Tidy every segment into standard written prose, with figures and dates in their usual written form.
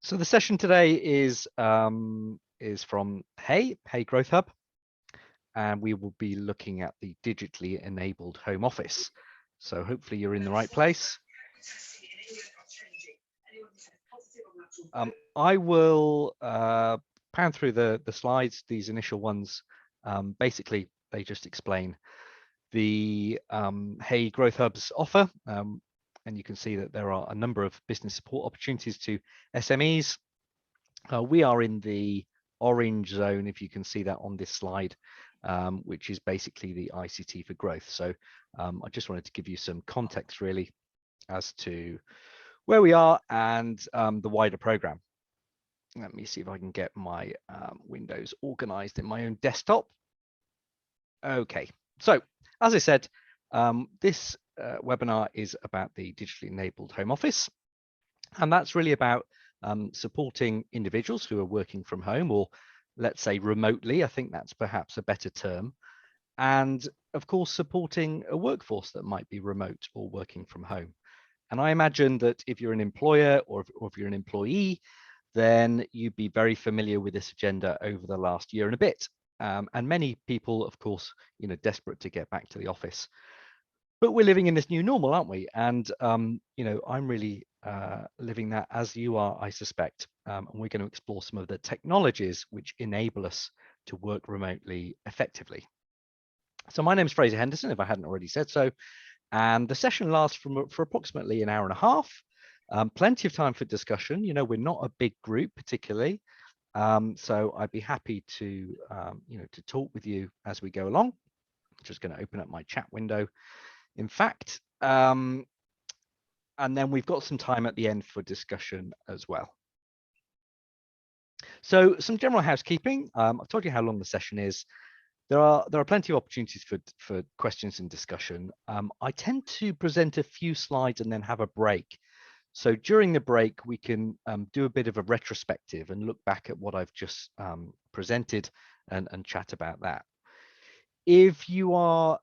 So the session today is from Hey Growth Hub, and we will be looking at the digitally enabled home office. So hopefully you're in the right place. I will pan through the slides. These initial ones, basically they just explain the Hey Growth Hub's offer. And you can see that there are a number of business support opportunities to SMEs. We are in the orange zone, if you can see that on this slide, which is basically the ICT for growth. So I just wanted to give you some context really as to where we are and the wider program. Let me see if I can get my windows organized in my own desktop. Okay, so as I said, this webinar is about the digitally enabled home office, and that's really about supporting individuals who are working from home, or let's say remotely. I think that's perhaps a better term. And of course, supporting a workforce that might be remote or working from home. And I imagine that if you're an employer or if you're an employee, then you'd be very familiar with this agenda over the last year and a bit. And many people, of course, desperate to get back to the office. But we're living in this new normal, aren't we? And I'm really living that as you are, I suspect. And we're going to explore some of the technologies which enable us to work remotely effectively. So my name is Fraser Henderson, if I hadn't already said so. And the session lasts for approximately an hour and a half. Plenty of time for discussion. We're not a big group particularly. So I'd be happy to, to talk with you as we go along. I'm just going to open up my chat window. In fact, and then we've got some time at the end for discussion as well. So some general housekeeping. I've told you how long the session is. There are plenty of opportunities for questions and discussion. I tend to present a few slides and then have a break. So during the break, we can do a bit of a retrospective and look back at what I've just presented and chat about that. If you are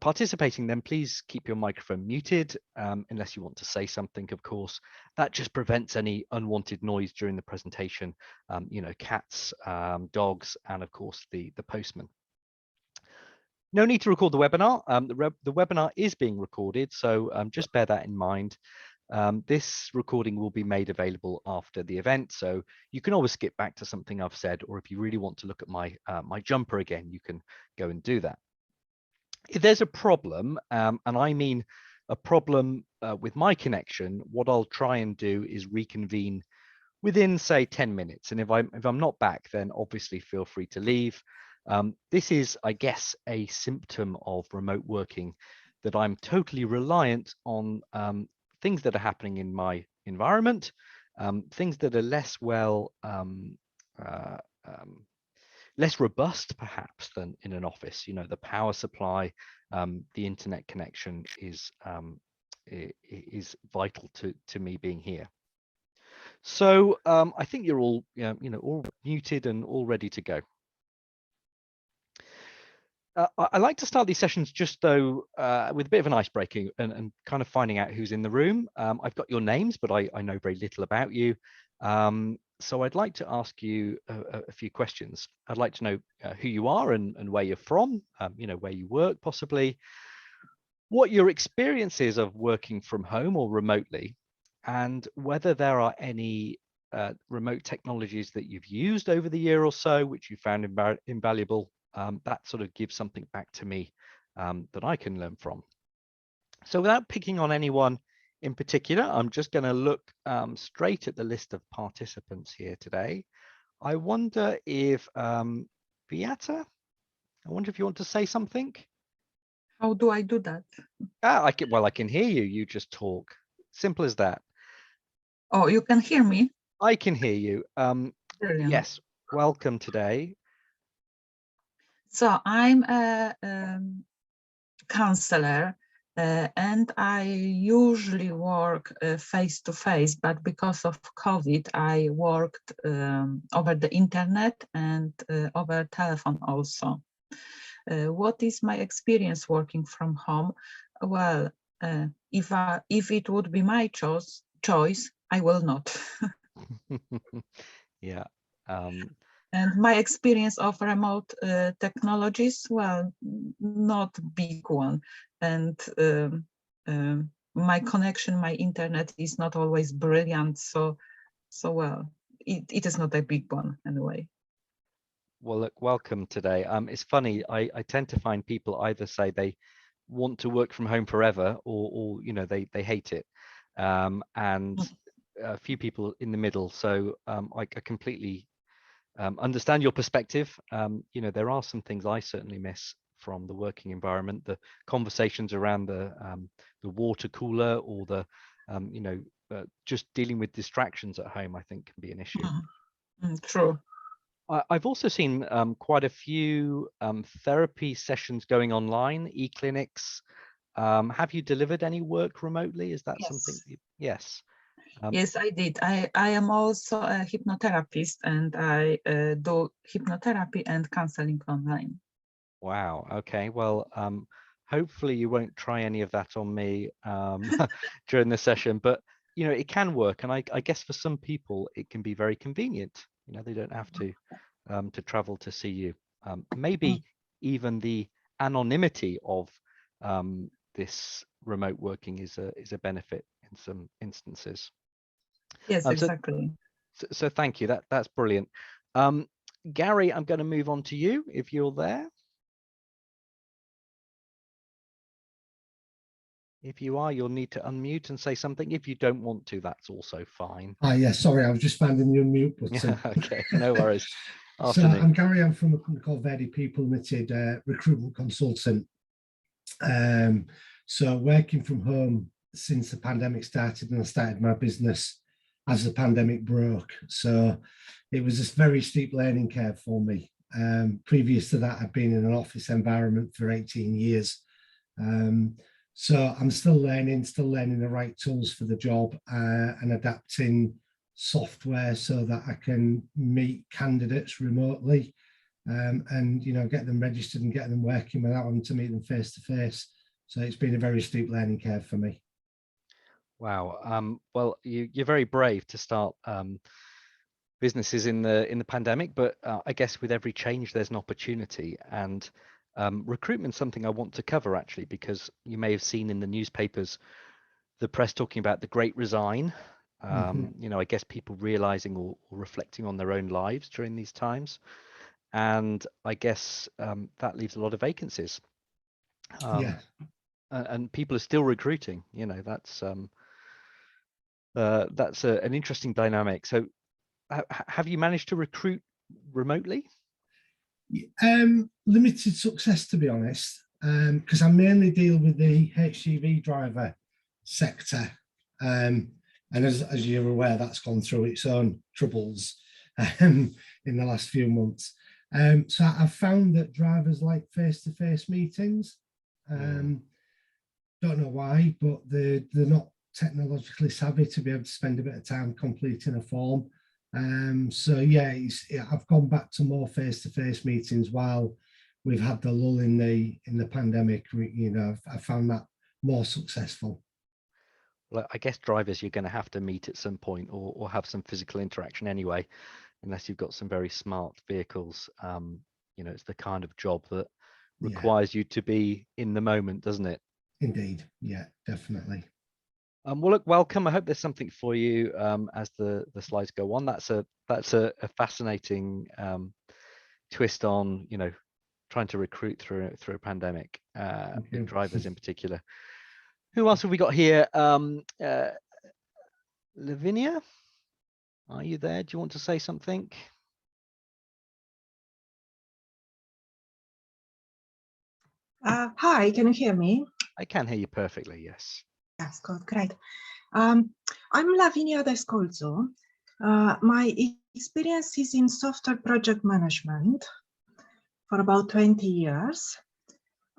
participating, then please keep your microphone muted unless you want to say something, of course. That just prevents any unwanted noise during the presentation, cats, dogs, and of course the postman. No need to record the webinar. The webinar is being recorded, so just bear that in mind. This recording will be made available after the event, so you can always skip back to something I've said, or if you really want to look at my my jumper again, you can go and do that. If there's a problem, and I mean a problem with my connection, what I'll try and do is reconvene within, say, 10 minutes. And if I'm not back, then obviously feel free to leave. This is, I guess, a symptom of remote working, that I'm totally reliant on things that are happening in my environment, things that are less less robust perhaps than in an office. The power supply, the internet connection is vital to me being here. So I think you're all all muted and all ready to go. I like to start these sessions just though with a bit of an icebreaker and kind of finding out who's in the room. I've got your names, but I know very little about you. So I'd like to ask you a few questions. I'd like to know who you are and where you're from, where you work possibly, what your experience is of working from home or remotely, and whether there are any remote technologies that you've used over the year or so, which you found invaluable. That sort of gives something back to me that I can learn from. So without picking on anyone in particular, I'm just going to look straight at the list of participants here today. I wonder if, Beata, I wonder if you want to say something? How do I do that? I can hear you. You just talk. Simple as that. Oh, you can hear me? I can hear you. Yes, welcome today. So I'm a counselor and I usually work face-to-face, but because of COVID, I worked over the internet and over telephone also. What is my experience working from home? Well, if it would be my choice, I will not. Yeah. And my experience of remote technologies, well, not big one. And my connection, my internet is not always brilliant. So well, it is not a big one anyway. Well, look, welcome today. It's funny, I tend to find people either say they want to work from home forever, or you know, they hate it. And a few people in the middle. So I completely understand your perspective. You know, there are some things I certainly miss from the working environment. The conversations around the water cooler, or the you know, just dealing with distractions at home, I think can be an issue. True. I've also seen quite a few therapy sessions going online, e-clinics. Have you delivered any work remotely? Is that something? Yes. Yes, I did. I am also a hypnotherapist, and I do hypnotherapy and counseling online. Wow. Okay. Well, hopefully you won't try any of that on me during the session, but you know, it can work, and I guess for some people it can be very convenient. You know, they don't have to travel to see you. Maybe even the anonymity of this remote working is a benefit in some instances. Yes, So, exactly. so thank you. That's brilliant. Gary, I'm going to move on to you if you're there. If you are, you'll need to unmute and say something. If you don't want to, that's also fine. Yeah, sorry, I was just finding the unmute button. Okay, no worries. So I'm Gary, I'm from a company called Verdi People Limited, recruitment consultant. So working from home since the pandemic started, and I started my business as the pandemic broke. So it was a very steep learning curve for me. Previous to that, I'd been in an office environment for 18 years. So I'm still learning the right tools for the job, and adapting software so that I can meet candidates remotely, and you know, get them registered and get them working without having to meet them face to face. So it's been a very steep learning curve for me. Wow. Well, you're very brave to start businesses in the pandemic, but I guess with every change there's an opportunity, and recruitment's something I want to cover actually, because you may have seen in the newspapers the press talking about the Great Resign. You know, I guess people realizing or reflecting on their own lives during these times, and I guess that leaves a lot of vacancies. Yeah. And people are still recruiting. You know, that's an interesting dynamic. So have you managed to recruit remotely? Limited success, to be honest, because I mainly deal with the HGV driver sector, and as you're aware, that's gone through its own troubles in the last few months. So I've found that drivers like face-to-face meetings. Don't know why, but they're not technologically savvy to be able to spend a bit of time completing a form. So yeah, I've gone back to more face-to-face meetings while we've had the lull in the pandemic. You know, I found that more successful. Well, I guess drivers, you're going to have to meet at some point, or have some physical interaction anyway, unless you've got some very smart vehicles. You know, it's the kind of job that requires you to be in the moment, doesn't it? Indeed, yeah, definitely. Well, look, welcome. I hope there's something for you as the slides go on. That's a fascinating twist on, you know, trying to recruit through a pandemic, with drivers in particular. Who else have we got here? Lavinia, are you there? Do you want to say something? Hi, can you hear me? I can hear you perfectly, yes. Yes, good, great. I'm Lavinia Descolzo. My experience is in software project management for about 20 years.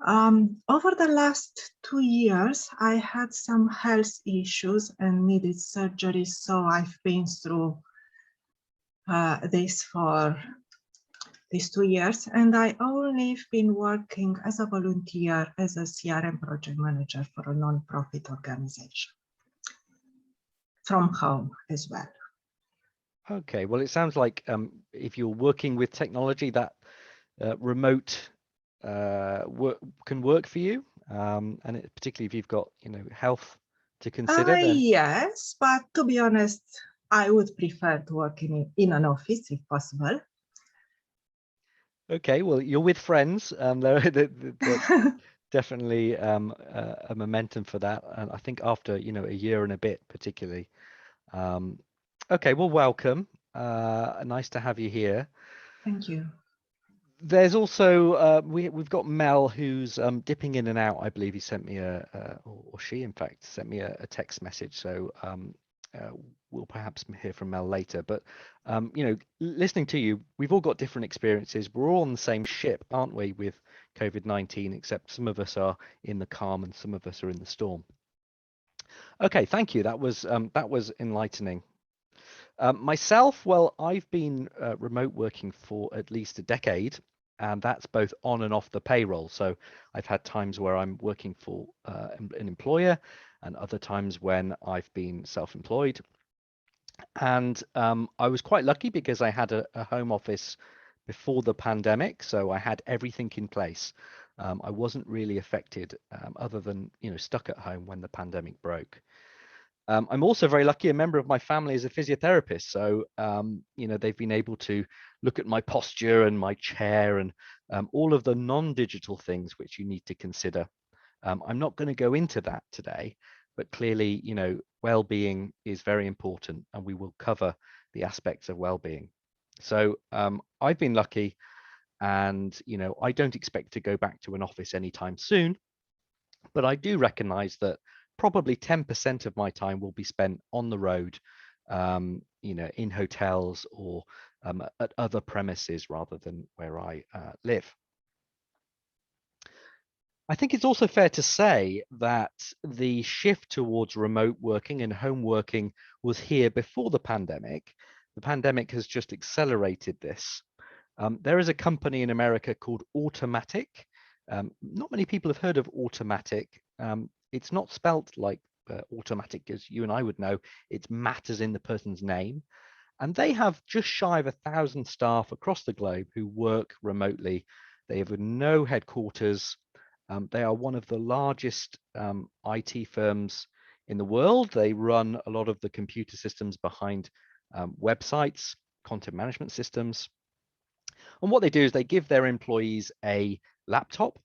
Over the last 2 years, I had some health issues and needed surgery, so I've been through this for these 2 years, and I only been working as a volunteer as a CRM project manager for a non-profit organization from home as well. Okay, well, it sounds like if you're working with technology, that remote work can work for you, and particularly if you've got health to consider, then Yes, but to be honest, I would prefer to work in an office if possible. okay, well, you're with friends. That's definitely a momentum for that, and I think after a year and a bit, particularly. Okay, well, welcome. Nice to have you here. Thank you. There's also we've got Mel, who's dipping in and out. I believe he sent me or she in fact sent me a text message. So we'll perhaps hear from Mel later. But listening to you, we've all got different experiences. We're all on the same ship, aren't we, with COVID-19? Except some of us are in the calm and some of us are in the storm. Okay, thank you. That was enlightening. Myself, well, I've been remote working for at least a decade, and that's both on and off the payroll. So I've had times where I'm working for an employer and other times when I've been self-employed. And I was quite lucky because I had a home office before the pandemic, so I had everything in place. I wasn't really affected other than, stuck at home when the pandemic broke. I'm also very lucky. A member of my family is a physiotherapist, so they've been able to look at my posture and my chair and all of the non-digital things which you need to consider. I'm not going to go into that today, but clearly, well-being is very important, and we will cover the aspects of well-being. So I've been lucky, and I don't expect to go back to an office anytime soon. But I do recognize that probably 10% of my time will be spent on the road, in hotels or at other premises rather than where I live. I think it's also fair to say that the shift towards remote working and home working was here before the pandemic. The pandemic has just accelerated this. There is a company in America called Automatic. Not many people have heard of Automatic. It's not spelt like automatic as you and I would know. It's matters in the person's name. And they have just shy of 1,000 staff across the globe who work remotely. They have no headquarters. They are one of the largest IT firms in the world. They run a lot of the computer systems behind websites, content management systems. And what they do is they give their employees a laptop,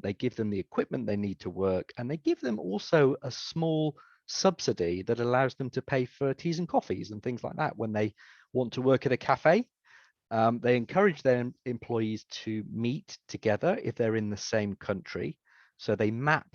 they give them the equipment they need to work, and they give them also a small subsidy that allows them to pay for teas and coffees and things like that when they want to work at a cafe. They encourage their employees to meet together if they're in the same country. So they map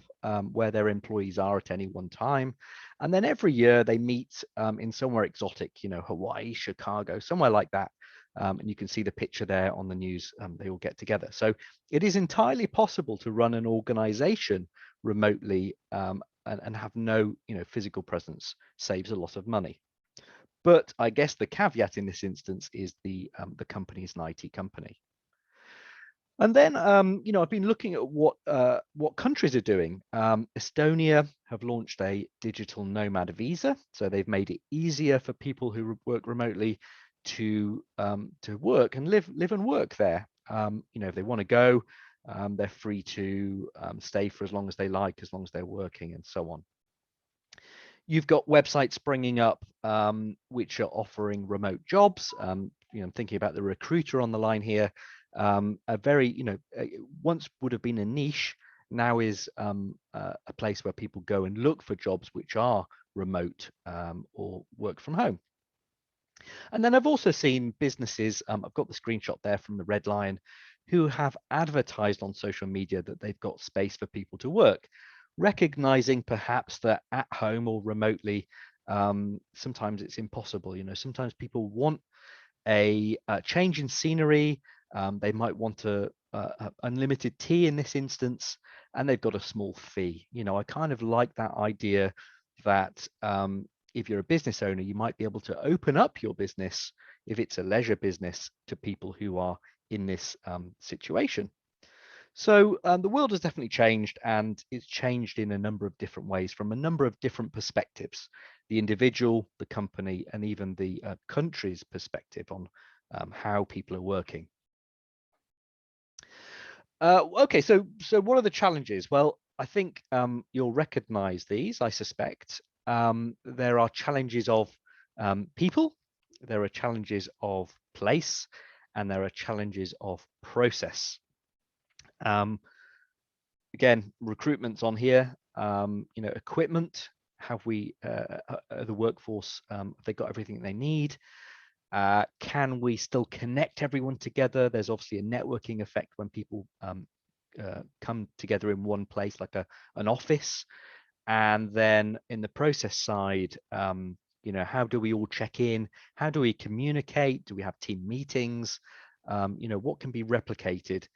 where their employees are at any one time. And then every year they meet in somewhere exotic, Hawaii, Chicago, somewhere like that. And you can see the picture there on the news. They all get together. So it is entirely possible to run an organization remotely and have no physical presence. Saves a lot of money. But I guess the caveat in this instance is the company is an IT company. And then, I've been looking at what countries are doing. Estonia have launched a digital nomad visa, so they've made it easier for people who work remotely to work and live and work there. If they want to go, they're free to stay for as long as they like, as long as they're working, and so on. You've got websites springing up which are offering remote jobs. I'm thinking about the Recruiter on the line here. A very, once would have been a niche, now is a place where people go and look for jobs which are remote or work from home. And then I've also seen businesses, I've got the screenshot there from the Red Lion, who have advertised on social media that they've got space for people to work, recognizing perhaps that at home or remotely, sometimes it's impossible. Sometimes people want a change in scenery. They might want unlimited tea in this instance, and they've got a small fee. I kind of like that idea that if you're a business owner, you might be able to open up your business, if it's a leisure business, to people who are in this situation. So the world has definitely changed, and it's changed in a number of different ways from a number of different perspectives. the individual, the company, and even the country's perspective on how people are working. Okay, so what are the challenges? Well, I think you'll recognize these, I suspect. There are challenges of people, there are challenges of place, and there are challenges of process. Again, recruitment's on here. Equipment. Have we the workforce? Have they got everything they need? Can we still connect everyone together? There's obviously a networking effect when people come together in one place, like an office. And then in the process side, how do we all check in? How do we communicate? Do we have team meetings? What can be replicated?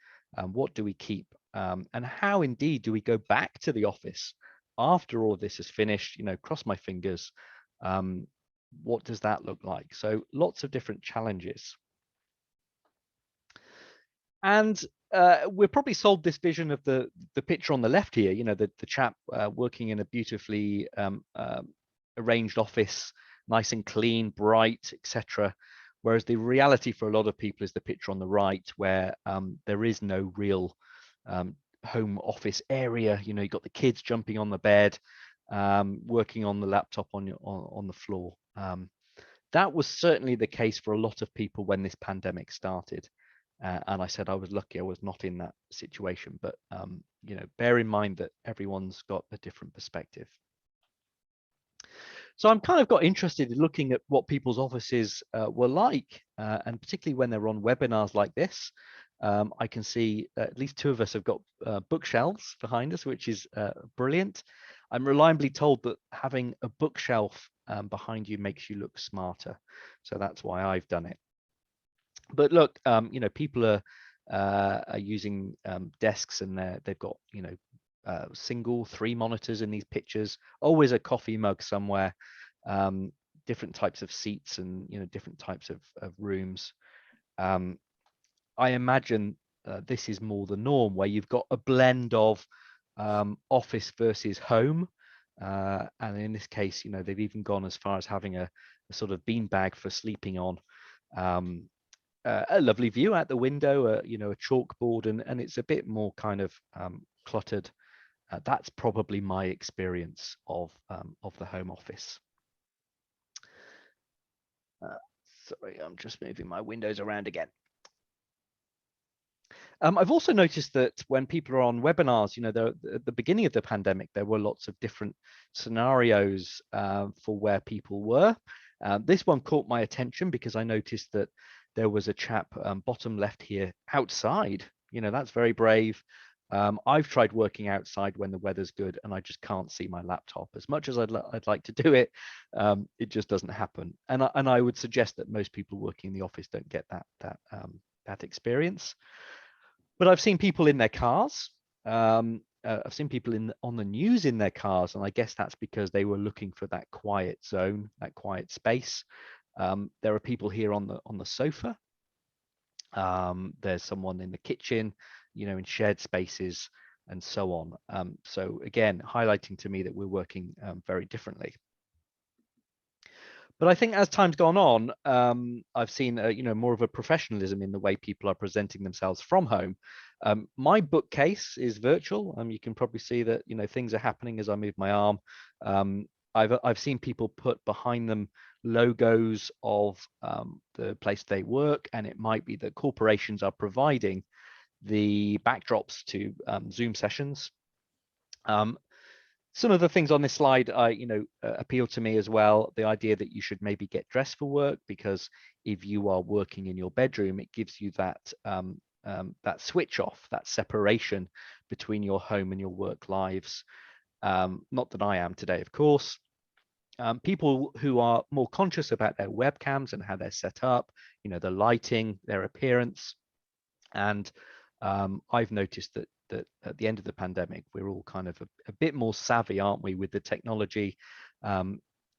What do we keep? And how indeed do we go back to the office after all of this is finished? Cross my fingers. What does that look like? So lots of different challenges. And we'll probably solve this vision of the picture on the left here, the chap working in a beautifully arranged office, nice and clean, bright, etc. Whereas the reality for a lot of people is the picture on the right, where there is no real home office area. You've got the kids jumping on the bed, working on the laptop on the floor. That was certainly the case for a lot of people when this pandemic started. And I said I was lucky I was not in that situation, but bear in mind that everyone's got a different perspective. So I'm kind of got interested in looking at what people's offices were like, and particularly when they're on webinars like this. I can see at least two of us have got bookshelves behind us, which is brilliant. I'm reliably told that having a bookshelf behind you makes you look smarter. So that's why I've done it. But look, people are using desks, and they've got single 3 monitors in these pictures, always a coffee mug somewhere, different types of seats, and different types of rooms. I imagine this is more the norm, where you've got a blend of office versus home, and in this case, they've even gone as far as having a sort of beanbag for sleeping on. A lovely view out the window, a chalkboard, and it's a bit more kind of cluttered. That's probably my experience of the home office. Sorry, I'm just moving my windows around again. I've also noticed that when people are on webinars, at the beginning of the pandemic, there were lots of different scenarios for where people were. This one caught my attention because I noticed that there was a chap bottom left here outside. That's very brave. I've tried working outside when the weather's good, and I just can't see my laptop. As much as I'd like to do it, it just doesn't happen. And I would suggest that most people working in the office don't get that experience. But I've seen people in their cars. I've seen people on the news in their cars, and I guess that's because they were looking for that quiet zone, that quiet space. There are people here on the sofa. There's someone in the kitchen, in shared spaces, and so on. So again, highlighting to me that we're working very differently. But I think as time's gone on, I've seen more of a professionalism in the way people are presenting themselves from home. My bookcase is virtual. You can probably see that things are happening as I move my arm. I've seen people put behind them logos of the place they work, and it might be that corporations are providing the backdrops to Zoom sessions. Some of the things on this slide, appeal to me as well. The idea that you should maybe get dressed for work, because if you are working in your bedroom, it gives you that that switch off, that separation between your home and your work lives. Not that I am today, of course. People who are more conscious about their webcams and how they're set up, the lighting, their appearance, and I've noticed that at the end of the pandemic, we're all kind of a bit more savvy, aren't we, with the technology.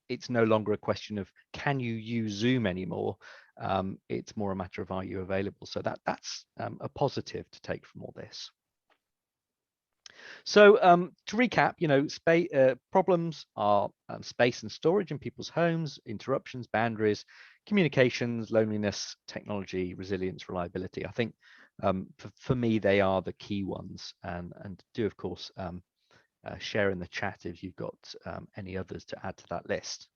It's no longer a question of can you use Zoom anymore. It's more a matter of are you available. So that's a positive to take from all this. So to recap, problems are space and storage in people's homes, interruptions, boundaries, communications, loneliness, technology, resilience, reliability. I think for me, they are the key ones, and do, of course, share in the chat if you've got any others to add to that list.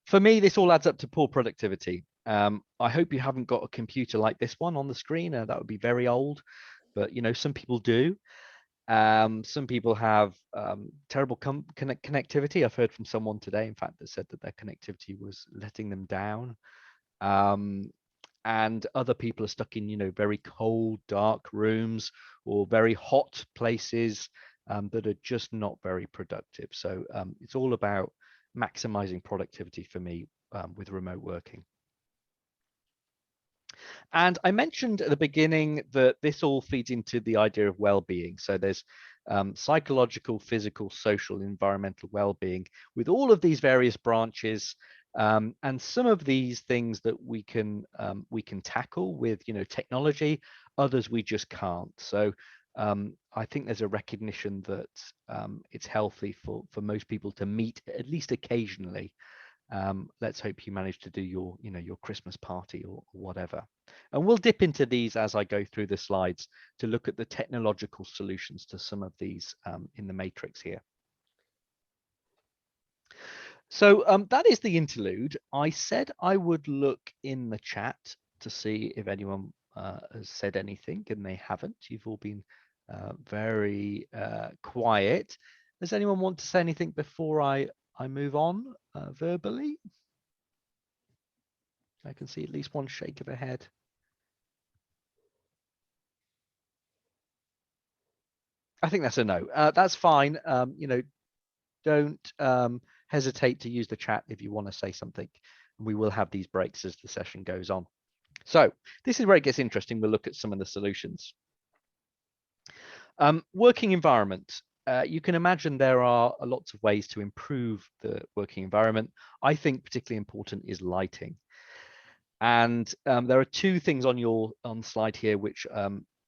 For me, this all adds up to poor productivity. I hope you haven't got a computer like this one on the screen. That would be very old, but some people do. Some people have terrible connectivity. I've heard from someone today, in fact, that said that their connectivity was letting them down. And other people are stuck in, very cold, dark rooms or very hot places that are just not very productive. So it's all about maximizing productivity for me with remote working. And I mentioned at the beginning that this all feeds into the idea of well-being. So there's psychological, physical, social, environmental well-being with all of these various branches. And some of these things that we can tackle with technology, others we just can't. So I think there's a recognition that it's healthy for most people to meet at least occasionally. Let's hope you manage to do your Christmas party or whatever. And we'll dip into these as I go through the slides to look at the technological solutions to some of these in the matrix here. So that is the interlude. I said I would look in the chat to see if anyone has said anything, and they haven't. You've all been very quiet. Does anyone want to say anything before I move on verbally? I can see at least one shake of a head. I think that's a no. That's fine. Don't hesitate to use the chat if you want to say something. We will have these breaks as the session goes on. So this is where it gets interesting. We'll look at some of the solutions. Working environment. You can imagine there are lots of ways to improve the working environment. I think particularly important is lighting. And there are two things on slide here which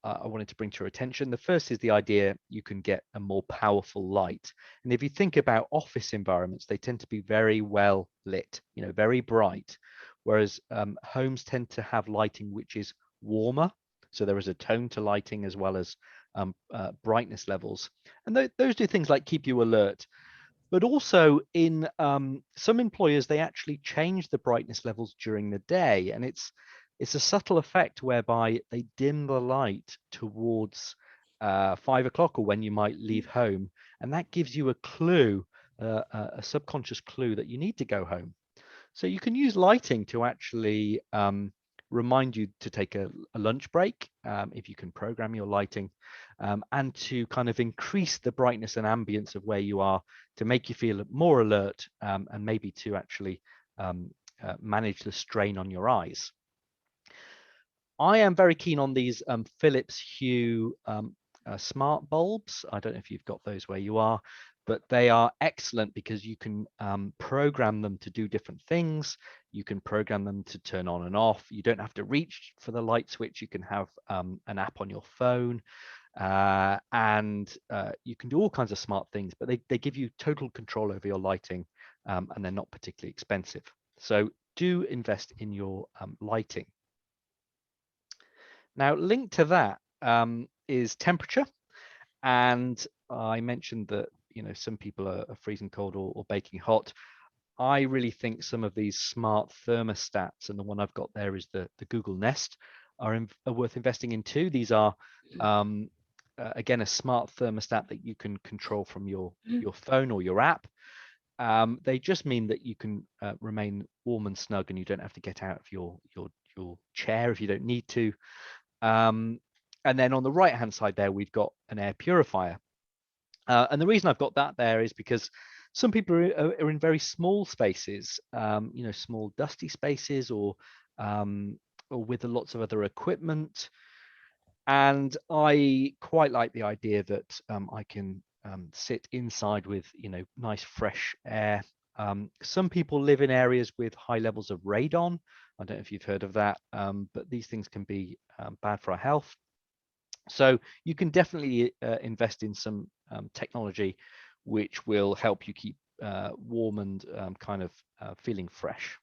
I wanted to bring to your attention. The first is the idea you can get a more powerful light. And if you think about office environments, they tend to be very well lit, very bright, whereas homes tend to have lighting which is warmer. So there is a tone to lighting as well as brightness levels. And those do things like keep you alert. But also in some employers, they actually change the brightness levels during the day. And it's a subtle effect whereby they dim the light towards 5 o'clock or when you might leave home. And that gives you a clue, a subconscious clue that you need to go home. So you can use lighting to actually remind you to take a lunch break, if you can program your lighting, and to kind of increase the brightness and ambience of where you are to make you feel more alert, and maybe to actually manage the strain on your eyes. I am very keen on these Philips Hue smart bulbs. I don't know if you've got those where you are, but they are excellent because you can program them to do different things. You can program them to turn on and off. You don't have to reach for the light switch. You can have an app on your phone, and you can do all kinds of smart things, but they give you total control over your lighting, and they're not particularly expensive. So do invest in your lighting. Now, linked to that is temperature. And I mentioned that, some people are freezing cold or baking hot. I really think some of these smart thermostats, and the one I've got there is the Google Nest, are worth investing in too. These are, again, a smart thermostat that you can control from your phone or your app. They just mean that you can remain warm and snug, and you don't have to get out of your chair if you don't need to. And then on the right hand side there, we've got an air purifier. And the reason I've got that there is because some people are in very small spaces, small dusty spaces, or with lots of other equipment. And I quite like the idea that I can sit inside with nice fresh air. Some people live in areas with high levels of radon. I don't know if you've heard of that, but these things can be bad for our health. So you can definitely invest in some technology which will help you keep warm and kind of feeling fresh.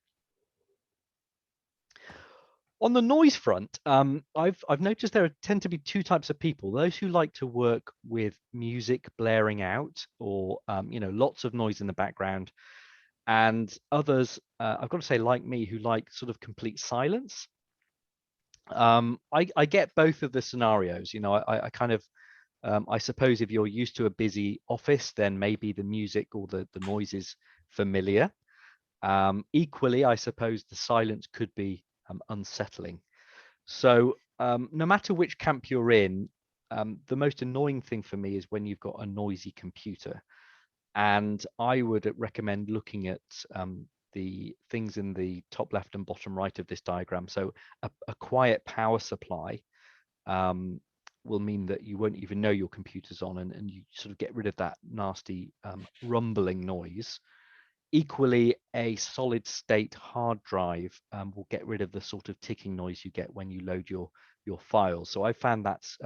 On the noise front, I've noticed there tend to be two types of people: those who like to work with music blaring out, or lots of noise in the background, and others, I've got to say, like me, who like sort of complete silence. I get both of the scenarios. I kind of I suppose if you're used to a busy office, then maybe the music or the noise is familiar. Equally, I suppose the silence could be unsettling. So no matter which camp you're in, the most annoying thing for me is when you've got a noisy computer. And I would recommend looking at the things in the top left and bottom right of this diagram. So a quiet power supply will mean that you won't even know your computer's on, and you sort of get rid of that nasty rumbling noise. Equally, a solid state hard drive will get rid of the sort of ticking noise you get when you load your files. So I found that's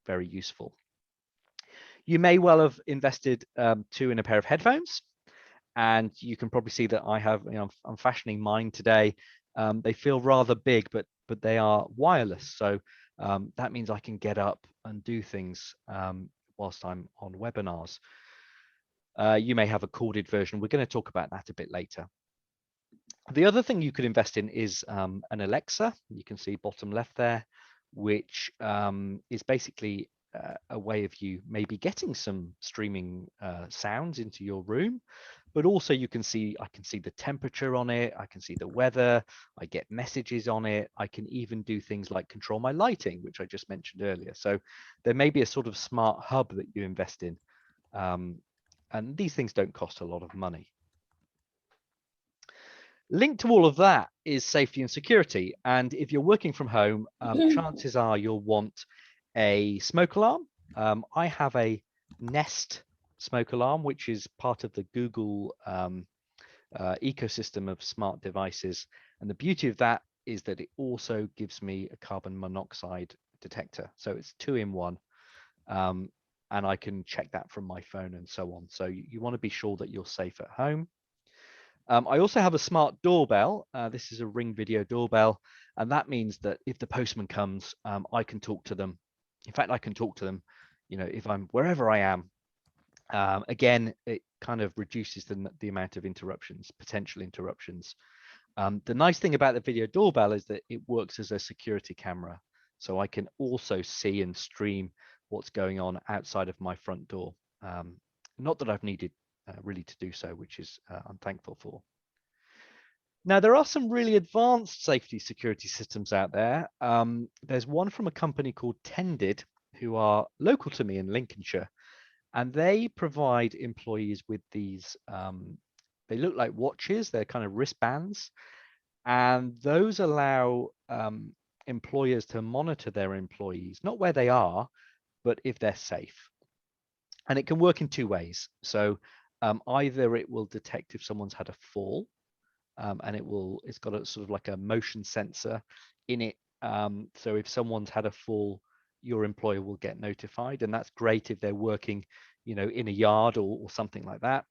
very useful. You may well have invested too in a pair of headphones, and you can probably see that I have, I'm fashioning mine today. They feel rather big, but they are wireless. So that means I can get up and do things whilst I'm on webinars. You may have a corded version. We're going to talk about that a bit later. The other thing you could invest in is an Alexa. You can see bottom left there, which is basically a way of you maybe getting some streaming sounds into your room, but also I can see the temperature on it, I can see the weather, I get messages on it, I can even do things like control my lighting, which I just mentioned earlier. So there may be a sort of smart hub that you invest in, and these things don't cost a lot of money. Linked to all of that is safety and security. And if you're working from home, chances are you'll want a smoke alarm. I have a Nest smoke alarm, which is part of the Google ecosystem of smart devices. And the beauty of that is that it also gives me a carbon monoxide detector. So it's 2-in-1. And I can check that from my phone and so on. So you want to be sure that you're safe at home. I also have a smart doorbell. This is a Ring video doorbell, and that means that if the postman comes, I can talk to them. In fact, I can talk to them, if I'm wherever I am. Again, it kind of reduces the amount of interruptions, potential interruptions. The nice thing about the video doorbell is that it works as a security camera, so I can also see and stream what's going on outside of my front door. Not that I've needed really to do so, which is I'm thankful for. Now, there are some really advanced safety security systems out there. There's one from a company called Tended, who are local to me in Lincolnshire, and they provide employees with these, they look like watches, they're kind of wristbands, and those allow employers to monitor their employees, not where they are, but if they're safe. And it can work in two ways. So either it will detect if someone's had a fall, and it's got a sort of like a motion sensor in it. So if someone's had a fall, your employer will get notified, and that's great if they're working, in a yard or something like that.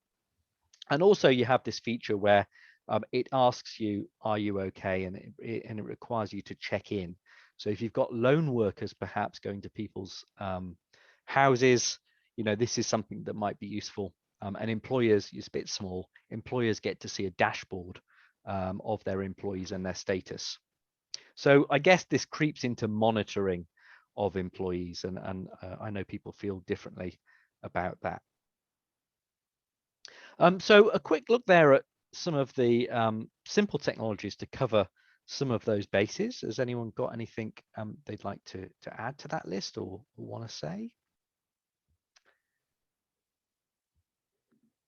And also you have this feature where it asks you, are you okay? And it requires you to check in. So if you've got lone workers perhaps going to people's houses, this is something that might be useful. And employers, it's a bit small, employers get to see a dashboard of their employees and their status. So I guess this creeps into monitoring of employees, and I know people feel differently about that. So a quick look there at some of the simple technologies to cover some of those bases. Has anyone got anything they'd like to add to that list or want to say?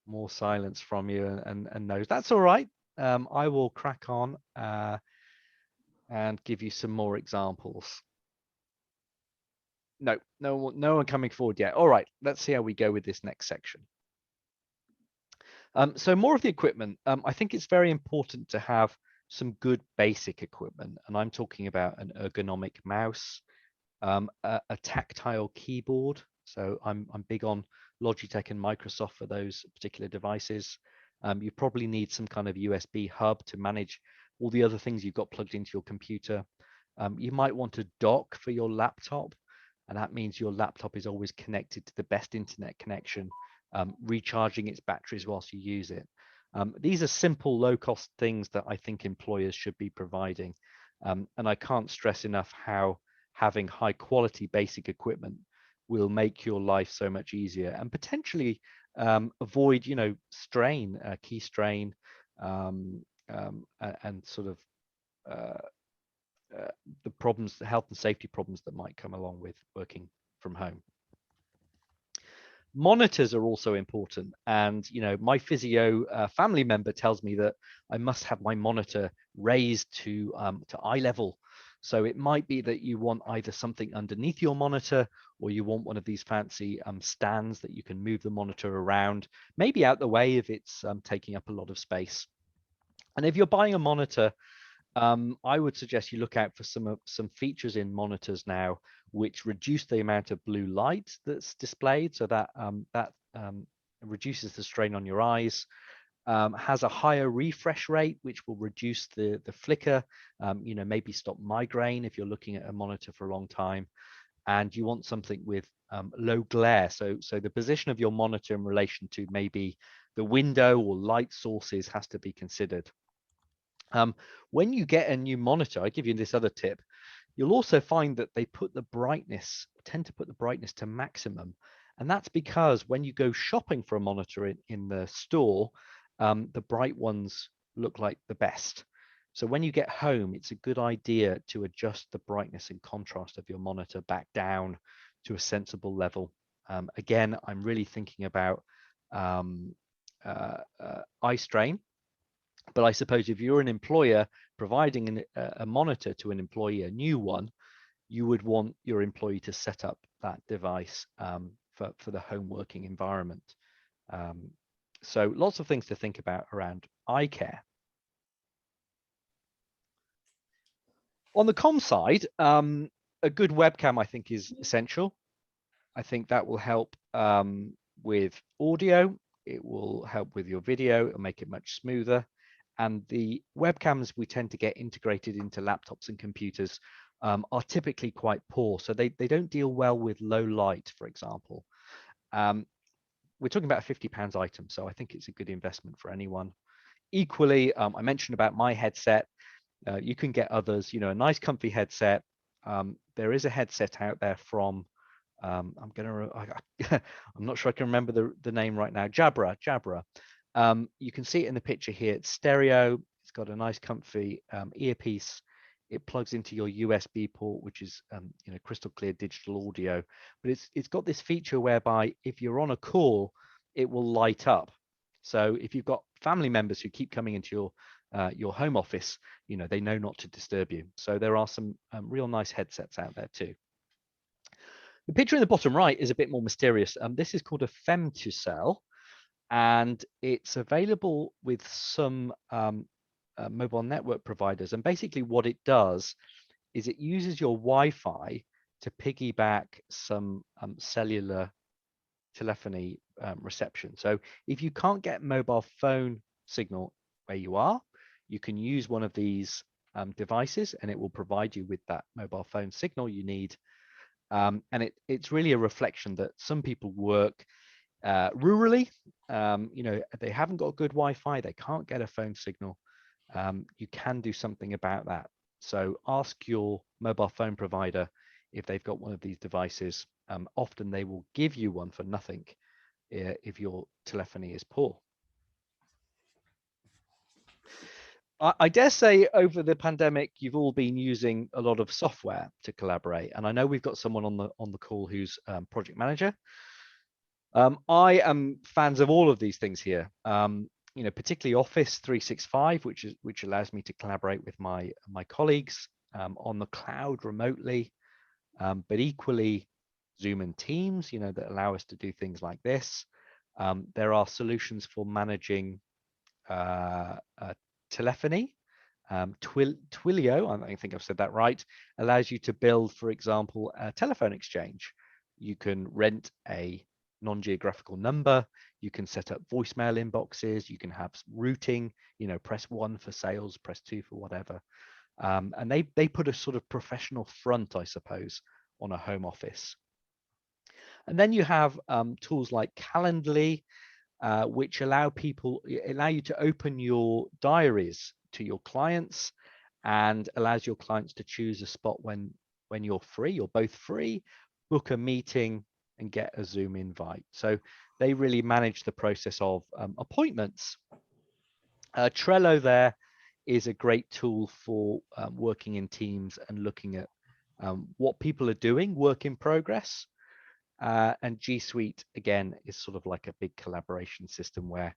More silence from you and no's. That's all right. I will crack on and give you some more examples. No one coming forward yet. All right, let's see how we go with this next section. So more of the equipment. I think it's very important to have some good basic equipment, and I'm talking about an ergonomic mouse, a tactile keyboard. So I'm big on Logitech and Microsoft for those particular devices. You probably need some kind of USB hub to manage all the other things you've got plugged into your computer. You might want a dock for your laptop, and that means your laptop is always connected to the best internet connection, recharging its batteries whilst you use it. These are simple, low-cost things that I think employers should be providing. And I can't stress enough how having high-quality basic equipment will make your life so much easier and potentially avoid, strain, key strain, and sort of the problems, the health and safety problems that might come along with working from home. Monitors are also important, and my physio family member tells me that I must have my monitor raised to eye level. So it might be that you want either something underneath your monitor, or you want one of these fancy stands that you can move the monitor around, maybe out the way if it's taking up a lot of space. And if you're buying a monitor, I would suggest you look out for some features in monitors now which reduce the amount of blue light that's displayed, so that reduces the strain on your eyes. Has a higher refresh rate, which will reduce the flicker, maybe stop migraine if you're looking at a monitor for a long time. And you want something with low glare, so the position of your monitor in relation to maybe the window or light sources has to be considered. When you get a new monitor, I give you this other tip, you'll also find that they tend to put the brightness to maximum. And that's because when you go shopping for a monitor in the store, the bright ones look like the best. So when you get home, it's a good idea to adjust the brightness and contrast of your monitor back down to a sensible level. Again, I'm really thinking about eye strain. But I suppose if you're an employer providing a monitor to an employee, a new one, you would want your employee to set up that device for the home working environment. So lots of things to think about around eye care. On the comm side, a good webcam, I think, is essential. I think that will help with audio. It will help with your video and make it much smoother. And the webcams we tend to get integrated into laptops and computers are typically quite poor. So they don't deal well with low light, for example. We're talking about a £50 item, so I think it's a good investment for anyone. Equally, I mentioned about my headset. You can get others, a nice comfy headset. There is a headset out there from, I'm not sure I can remember the name right now, Jabra. You can see it in the picture here. It's stereo. It's got a nice comfy earpiece. It plugs into your USB port, which is crystal clear digital audio. But it's got this feature whereby if you're on a call, it will light up. So if you've got family members who keep coming into your home office, they know not to disturb you. So there are some real nice headsets out there too. The picture in the bottom right is a bit more mysterious. This is called a femtocell, and it's available with some mobile network providers. And basically what it does is it uses your Wi-Fi to piggyback some cellular telephony reception. So if you can't get mobile phone signal where you are, you can use one of these devices and it will provide you with that mobile phone signal you need. And it's really a reflection that some people work rurally, they haven't got good Wi-Fi, they can't get a phone signal. You can do something about that. So ask your mobile phone provider if they've got one of these devices. Often they will give you one for nothing if your telephony is poor. I dare say over the pandemic, you've all been using a lot of software to collaborate. And I know we've got someone on the call who's project manager. I am fans of all of these things here, particularly Office 365, which allows me to collaborate with my colleagues on the cloud remotely, but equally Zoom and Teams, that allow us to do things like this. There are solutions for managing telephony Twilio, I think I've said that right, allows you to build, for example, a telephone exchange. You can rent a non-geographical number, you can set up voicemail inboxes, you can have routing, press 1 for sales, press 2 for whatever. And they put a sort of professional front, I suppose, on a home office. And then you have tools like Calendly, which allow you to open your diaries to your clients, and allows your clients to choose a spot when you're free, you're both free, book a meeting and get a Zoom invite. So they really manage the process of appointments. Trello there is a great tool for working in teams and looking at what people are doing, work in progress. And G Suite, again, is sort of like a big collaboration system where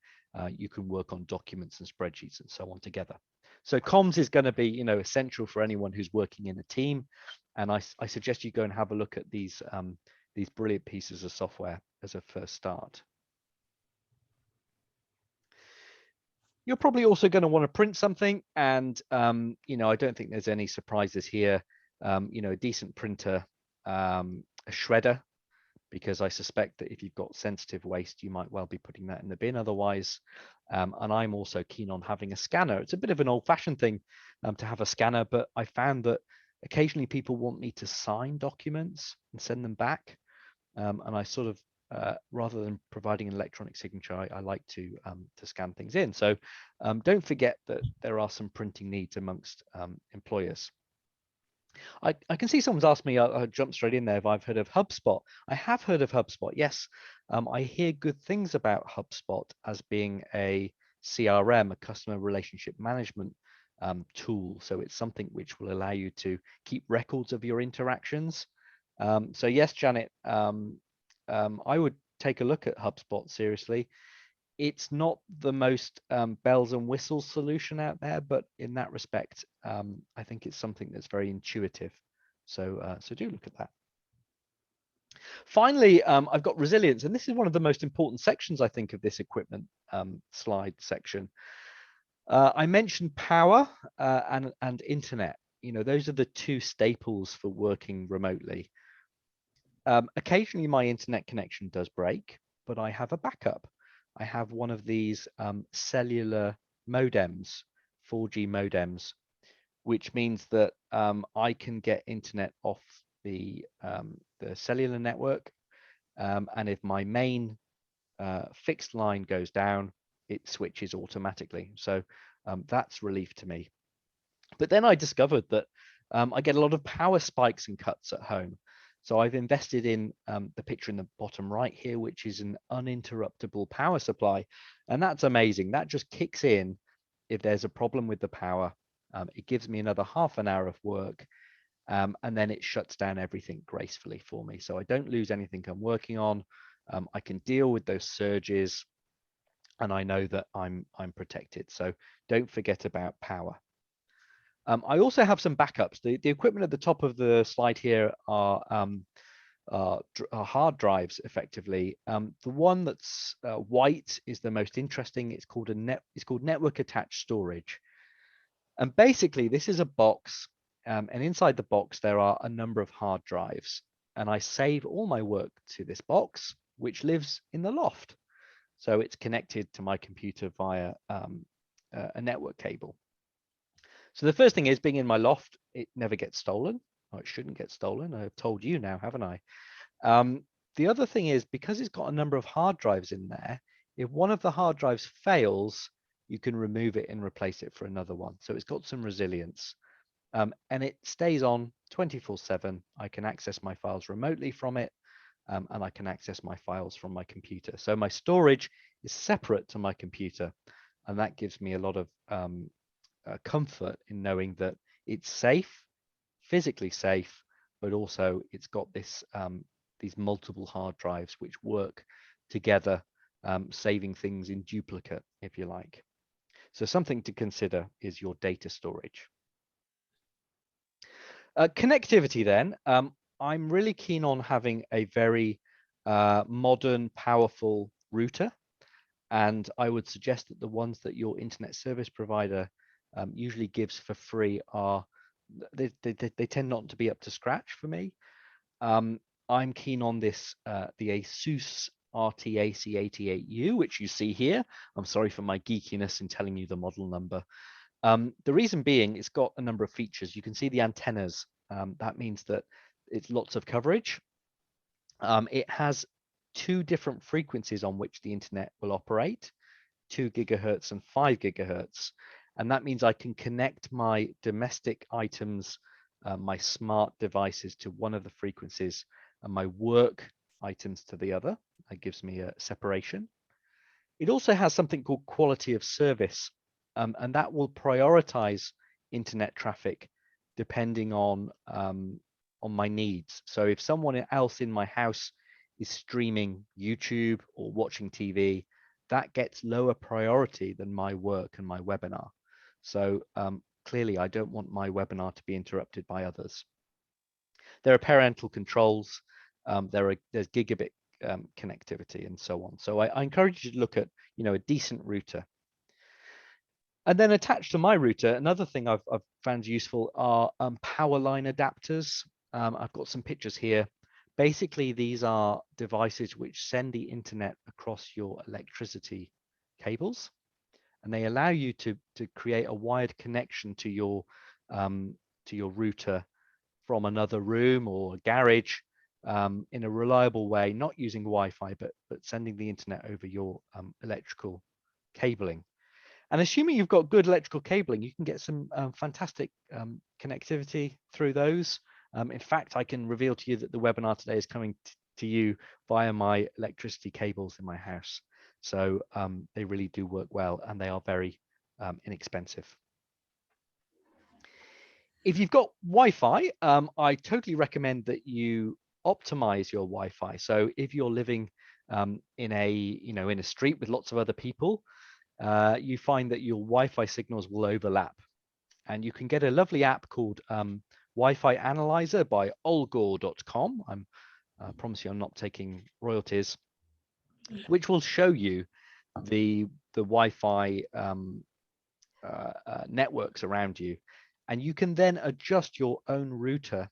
you can work on documents and spreadsheets and so on together. So comms is going to be, essential for anyone who's working in a team. And I suggest you go and have a look at these brilliant pieces of software as a first start. You're probably also going to want to print something, and I don't think there's any surprises here. A decent printer, a shredder, because I suspect that if you've got sensitive waste, you might well be putting that in the bin otherwise. And I'm also keen on having a scanner. It's a bit of an old-fashioned thing to have a scanner, but I found that occasionally people want me to sign documents and send them back. And I sort of, rather than providing an electronic signature, I like to scan things in. So don't forget that there are some printing needs amongst employers. I can see someone's asked me, I'll jump straight in there, if I've heard of HubSpot. I have heard of HubSpot, yes. I hear good things about HubSpot as being a CRM, a customer relationship management tool. So it's something which will allow you to keep records of your interactions. So yes, Janet, I would take a look at HubSpot seriously. It's not the most bells and whistles solution out there, but in that respect, I think it's something that's very intuitive. So do look at that. Finally, I've got resilience, and this is one of the most important sections, I think, of this equipment slide section. I mentioned power and internet. Those are the two staples for working remotely. Occasionally, my internet connection does break, but I have a backup. I have one of these cellular modems, 4G modems, which means that I can get internet off the cellular network. And if my main fixed line goes down, it switches automatically. So that's relief to me. But then I discovered that I get a lot of power spikes and cuts at home. So I've invested in the picture in the bottom right here, which is an uninterruptible power supply. And that's amazing. That just kicks in if there's a problem with the power. It gives me another half an hour of work, and then it shuts down everything gracefully for me. So I don't lose anything I'm working on. I can deal with those surges, and I know that I'm protected. So don't forget about power. I also have some backups. The equipment at the top of the slide here are hard drives, effectively. The one that's white is the most interesting. It's called network attached storage. And basically, this is a box, and inside the box there are a number of hard drives. And I save all my work to this box, which lives in the loft. So it's connected to my computer via a network cable. So the first thing is, being in my loft, it never gets stolen. Oh, it shouldn't get stolen. I've told you now, haven't I? The other thing is, because it's got a number of hard drives in there, if one of the hard drives fails, you can remove it and replace it for another one. So it's got some resilience. And it stays on 24/7. I can access my files remotely from it, and I can access my files from my computer. So my storage is separate to my computer, and that gives me a lot of comfort in knowing that it's safe, physically safe, but also it's got this these multiple hard drives which work together, saving things in duplicate, if you like. So something to consider is your data storage. Connectivity then. I'm really keen on having a very modern, powerful router. And I would suggest that the ones that your internet service provider usually gives for free are they tend not to be up to scratch for me. I'm keen on this, the ASUS RTAC88U, which you see here. I'm sorry for my geekiness in telling you the model number. The reason being, it's got a number of features. You can see the antennas. That means that it's lots of coverage. It has 2 different frequencies on which the internet will operate, 2 gigahertz and 5 gigahertz. And that means I can connect my domestic items, my smart devices to one of the frequencies and my work items to the other. That gives me a separation. It also has something called quality of service, and that will prioritize internet traffic depending on my needs. So if someone else in my house is streaming YouTube or watching TV, that gets lower priority than my work and my webinar. So clearly, I don't want my webinar to be interrupted by others. There are parental controls. There's gigabit connectivity and so on. So I encourage you to look at, a decent router. And then attached to my router, another thing I've found useful are power line adapters. I've got some pictures here. Basically, these are devices which send the internet across your electricity cables, and they allow you to create a wired connection to your router from another room or a garage in a reliable way, not using Wi-Fi, but sending the internet over your electrical cabling. And assuming you've got good electrical cabling, you can get some fantastic connectivity through those. In fact, I can reveal to you that the webinar today is coming to you via my electricity cables in my house. So they really do work well, and they are very inexpensive. If you've got Wi-Fi, I totally recommend that you optimize your Wi-Fi. So if you're living in a street with lots of other people, you find that your Wi-Fi signals will overlap, and you can get a lovely app called Wi-Fi Analyzer by olgor.com. I promise you I'm not taking royalties, which will show you the Wi-Fi networks around you, and you can then adjust your own router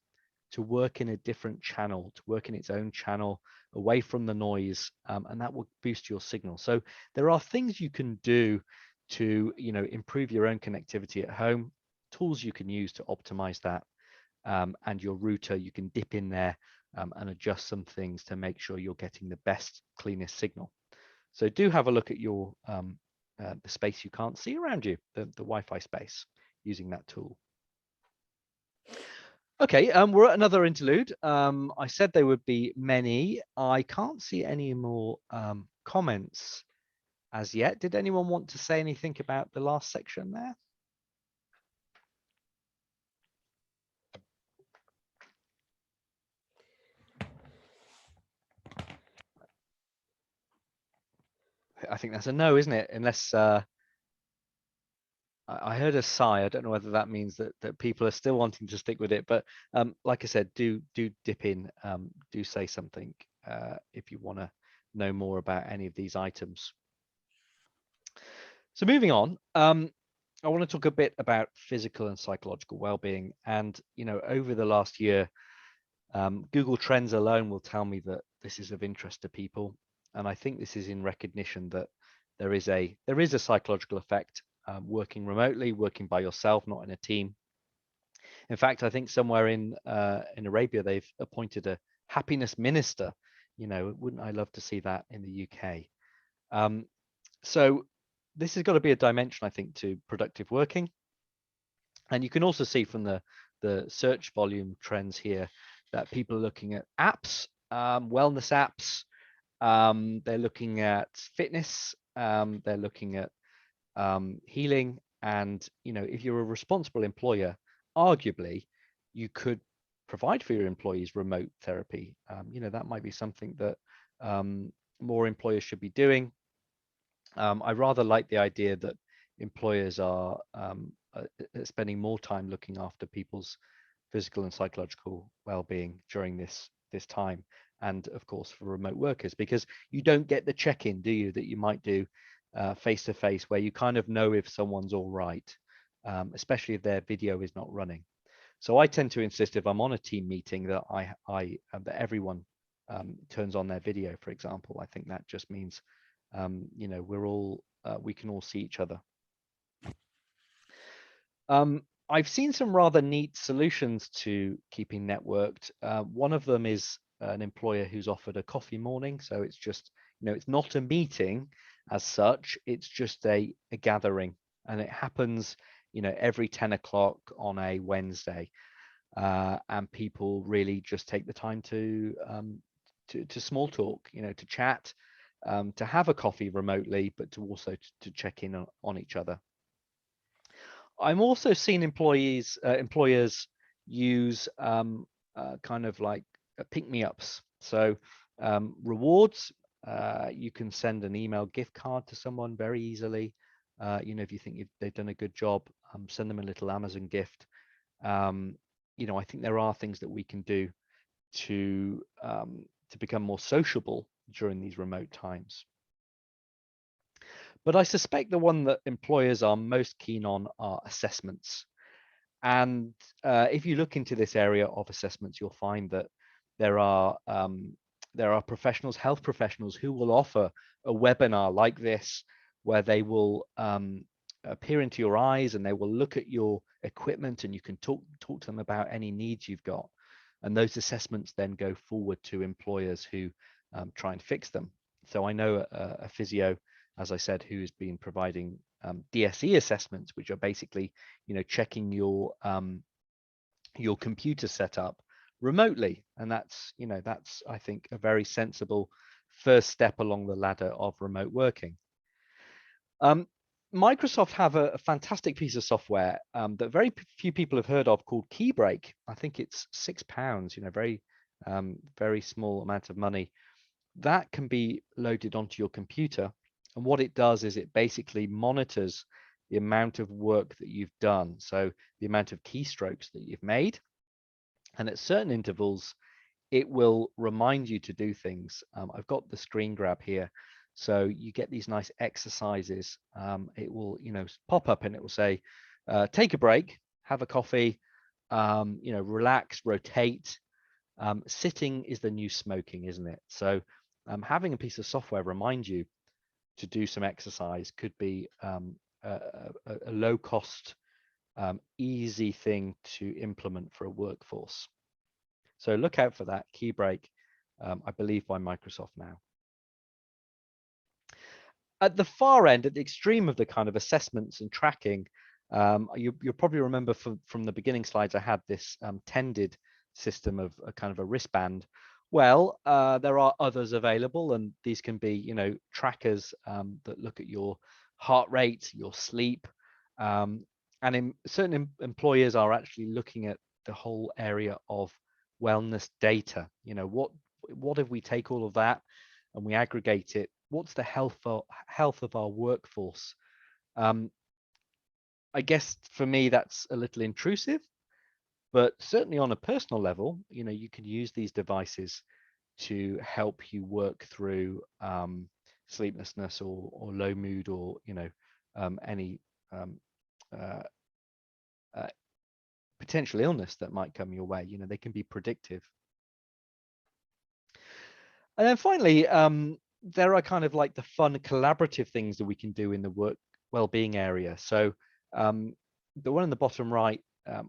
to work in a different channel, to work in its own channel away from the noise, and that will boost your signal. So there are things you can do to improve your own connectivity at home, tools you can use to optimize that, and your router, you can dip in there and adjust some things to make sure you're getting the best, cleanest signal. So do have a look at your the space you can't see around you, the Wi-Fi space, using that tool. Okay, we're at another interlude. I said there would be many. I can't see any more comments as yet. Did anyone want to say anything about the last section there? I think that's a no, isn't it? Unless I heard a sigh. I don't know whether that means that people are still wanting to stick with it. But like I said, do dip in, do say something if you want to know more about any of these items. So moving on, I want to talk a bit about physical and psychological well-being. And over the last year, Google Trends alone will tell me that this is of interest to people. And I think this is in recognition that there is a psychological effect working remotely, working by yourself, not in a team. In fact, I think somewhere in Arabia, they've appointed a happiness minister. Wouldn't I love to see that in the UK? So this has got to be a dimension, I think, to productive working. And you can also see from the search volume trends here that people are looking at apps, wellness apps. They're looking at fitness. They're looking at healing. And if you're a responsible employer, arguably you could provide for your employees remote therapy. That might be something that more employers should be doing. I rather like the idea that employers are spending more time looking after people's physical and psychological well-being during this time, and of course for remote workers, because you don't get the check-in, do you, that you might do face-to-face, where you kind of know if someone's all right. especially if their video is not running. So I tend to insist, if I'm on a team meeting, that that everyone turns on their video, for example. I think that just means, you know, we can all see each other. I've seen some rather neat solutions to keeping networked. One of them is an employer who's offered a coffee morning. So it's just, you know, it's not a meeting as such, it's just a gathering, and it happens, you know, every 10 o'clock on a Wednesday. And people really just take the time to small talk, you know, to chat, to have a coffee remotely, but to also to check in on each other. I'm also seeing employers use kind of like pick-me-ups. So rewards, you can send an email gift card to someone very easily. You know, if you think they've done a good job, send them a little Amazon gift. You know, I think there are things that we can do to become more sociable during these remote times. But I suspect the one that employers are most keen on are assessments. And if you look into this area of assessments, you'll find that there are professionals, health professionals, who will offer a webinar like this, where they will peer into your eyes and they will look at your equipment, and you can talk to them about any needs you've got. And those assessments then go forward to employers who try and fix them. So I know a physio, as I said, who's been providing DSE assessments, which are basically, you know, checking your computer setup remotely. And that's, you know, that's, I think, a very sensible first step along the ladder of remote working. Microsoft have a fantastic piece of software that very few people have heard of, called Keybreak. I think it's £6, you know, very small amount of money. That can be loaded onto your computer. And what it does is it basically monitors the amount of work that you've done. So the amount of keystrokes that you've made. And at certain intervals, it will remind you to do things. I've got the screen grab here. So you get these nice exercises. It will, you know, pop up and it will say, take a break, have a coffee, you know, relax, rotate. Sitting is the new smoking, isn't it? So having a piece of software remind you to do some exercise could be a low cost, easy thing to implement for a workforce. So look out for that, Keybreak, I believe by Microsoft now. At the far end, at the extreme of the kind of assessments and tracking, you'll probably remember from the beginning slides, I had this tended system of a kind of a wristband. Well, there are others available, and these can be, you know, trackers that look at your heart rate, your sleep, and certain employers are actually looking at the whole area of wellness data. You know, what if we take all of that and we aggregate it? What's the health of our workforce? I guess for me that's a little intrusive, but certainly on a personal level, you know, you can use these devices to help you work through sleeplessness or low mood, or, you know, any potential illness that might come your way. You know, they can be predictive. And then finally, there are kind of like the fun collaborative things that we can do in the work well-being area. So the one in the bottom right, it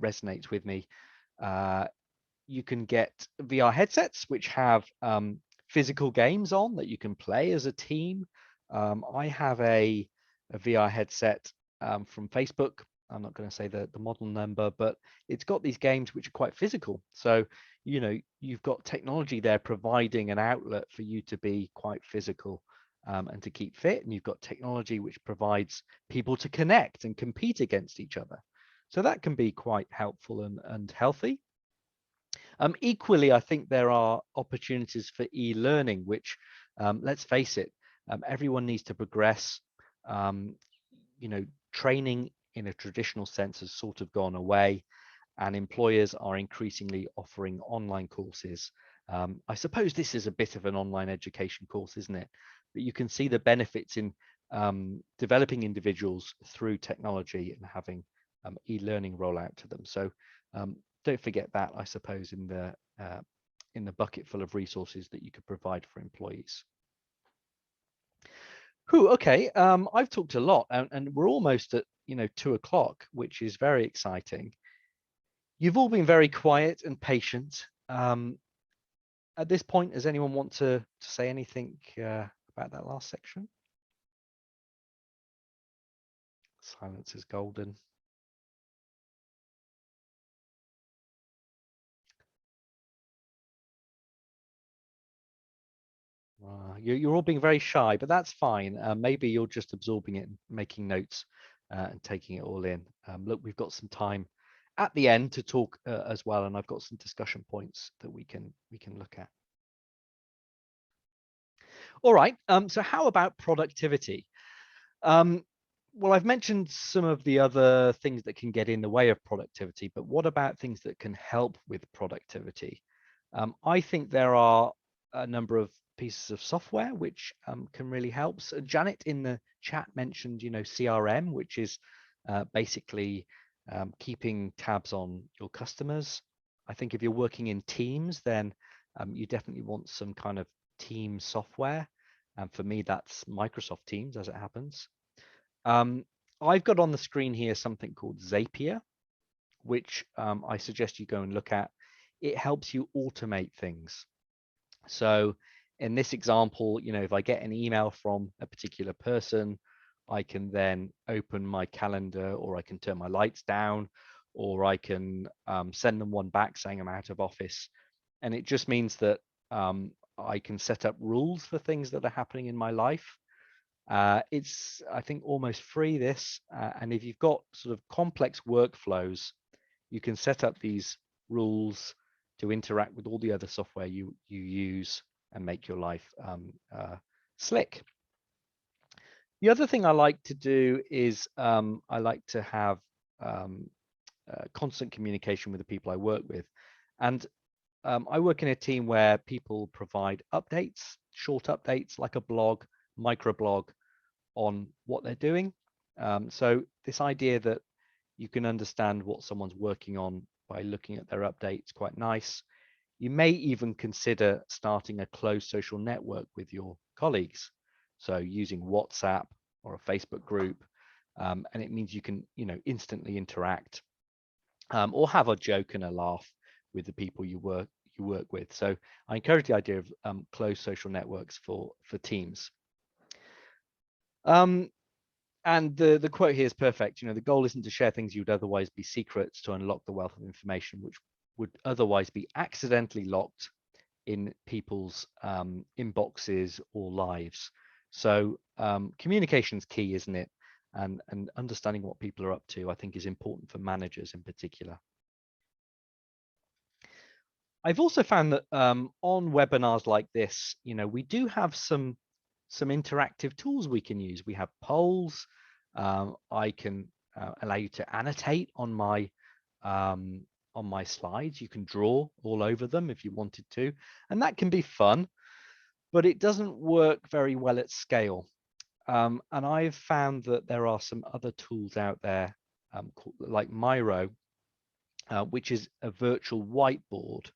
resonates with me. You can get VR headsets which have physical games on that you can play as a team. I have a VR headset from Facebook. I'm not going to say the model number, but it's got these games which are quite physical. So, you know, you've got technology there providing an outlet for you to be quite physical and to keep fit. And you've got technology which provides people to connect and compete against each other. So that can be quite helpful and healthy. Equally, I think there are opportunities for e-learning, which, let's face it, everyone needs to progress. You know, training in a traditional sense has sort of gone away, and employers are increasingly offering online courses. I suppose this is a bit of an online education course, isn't it? But you can see the benefits in developing individuals through technology and having e-learning roll out to them. So don't forget that, I suppose, in the bucket full of resources that you could provide for employees. Okay, I've talked a lot, and we're almost at 2 o'clock, which is very exciting. You've all been very quiet and patient. At this point, does anyone want to say anything about that last section? Silence is golden. You're all being very shy, but that's fine. Maybe you're just absorbing it and making notes and taking it all in. Look, we've got some time at the end to talk as well, and I've got some discussion points that we can look at. All right. So how about productivity? Well, I've mentioned some of the other things that can get in the way of productivity, but what about things that can help with productivity? I think there are a number of pieces of software which can really help. So Janet in the chat mentioned, CRM, which is basically keeping tabs on your customers. I think if you're working in teams, then you definitely want some kind of team software. And for me, that's Microsoft Teams, as it happens. I've got on the screen here something called Zapier, which I suggest you go and look at. It helps you automate things. So in this example, if I get an email from a particular person, I can then open my calendar, or I can turn my lights down, or I can send them one back saying I'm out of office. And it just means that I can set up rules for things that are happening in my life. It's, I think, almost free, this. And if you've got sort of complex workflows, you can set up these rules to interact with all the other software you use and make your life slick. The other thing I like to do is I like to have constant communication with the people I work with. And I work in a team where people provide updates, short updates, like a blog, microblog on what they're doing. So this idea that you can understand what someone's working on by looking at their updates, quite nice. You may even consider starting a closed social network with your colleagues. So using WhatsApp or a Facebook group, and it means you can, instantly interact or have a joke and a laugh with the people you work with. So I encourage the idea of closed social networks for teams. And the quote here is perfect. The goal isn't to share things you would otherwise be secrets, to unlock the wealth of information which would otherwise be accidentally locked in people's inboxes or lives. So communication is key, isn't it? And understanding what people are up to, I think, is important for managers in particular. I've also found that on webinars like this, we do have some interactive tools we can use. We have polls. I can allow you to annotate on my slides. You can draw all over them if you wanted to, and that can be fun, but it doesn't work very well at scale. And I've found that there are some other tools out there like Miro, which is a virtual whiteboard,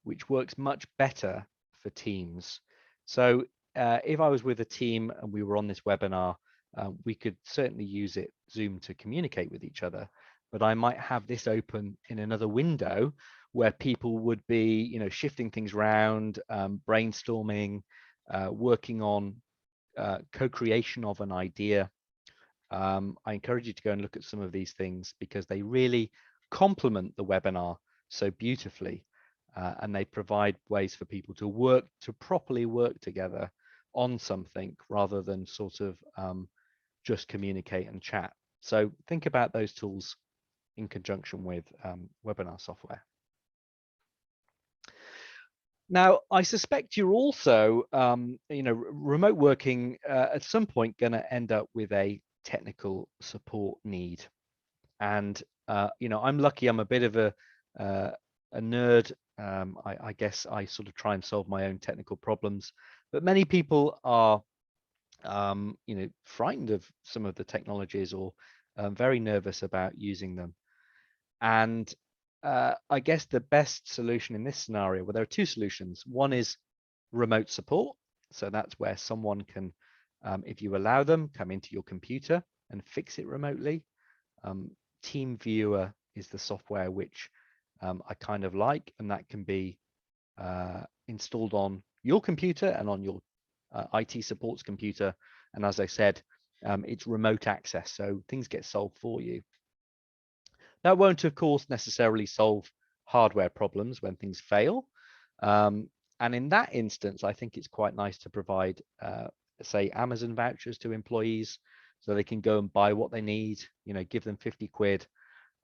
which works much better for teams. So if I was with a team and we were on this webinar, we could certainly use Zoom to communicate with each other, but I might have this open in another window where people would be, shifting things around, brainstorming, working on co-creation of an idea. I encourage you to go and look at some of these things because they really complement the webinar so beautifully, and they provide ways for people to properly work together on something rather than sort of just communicate and chat. So think about those tools in conjunction with webinar software. Now, I suspect you're also, remote working at some point going to end up with a technical support need. And, I'm lucky, I'm a bit of a nerd. I guess I sort of try and solve my own technical problems, but many people are frightened of some of the technologies or very nervous about using them. And I guess the best solution in this scenario, well, there are two solutions. One is remote support. So that's where someone can, if you allow them, come into your computer and fix it remotely. TeamViewer is the software which I kind of like, and that can be installed on your computer and on your IT support's computer. And as I said, it's remote access, so things get solved for you. That won't, of course, necessarily solve hardware problems when things fail. And in that instance, I think it's quite nice to provide, say, Amazon vouchers to employees so they can go and buy what they need, give them 50 quid,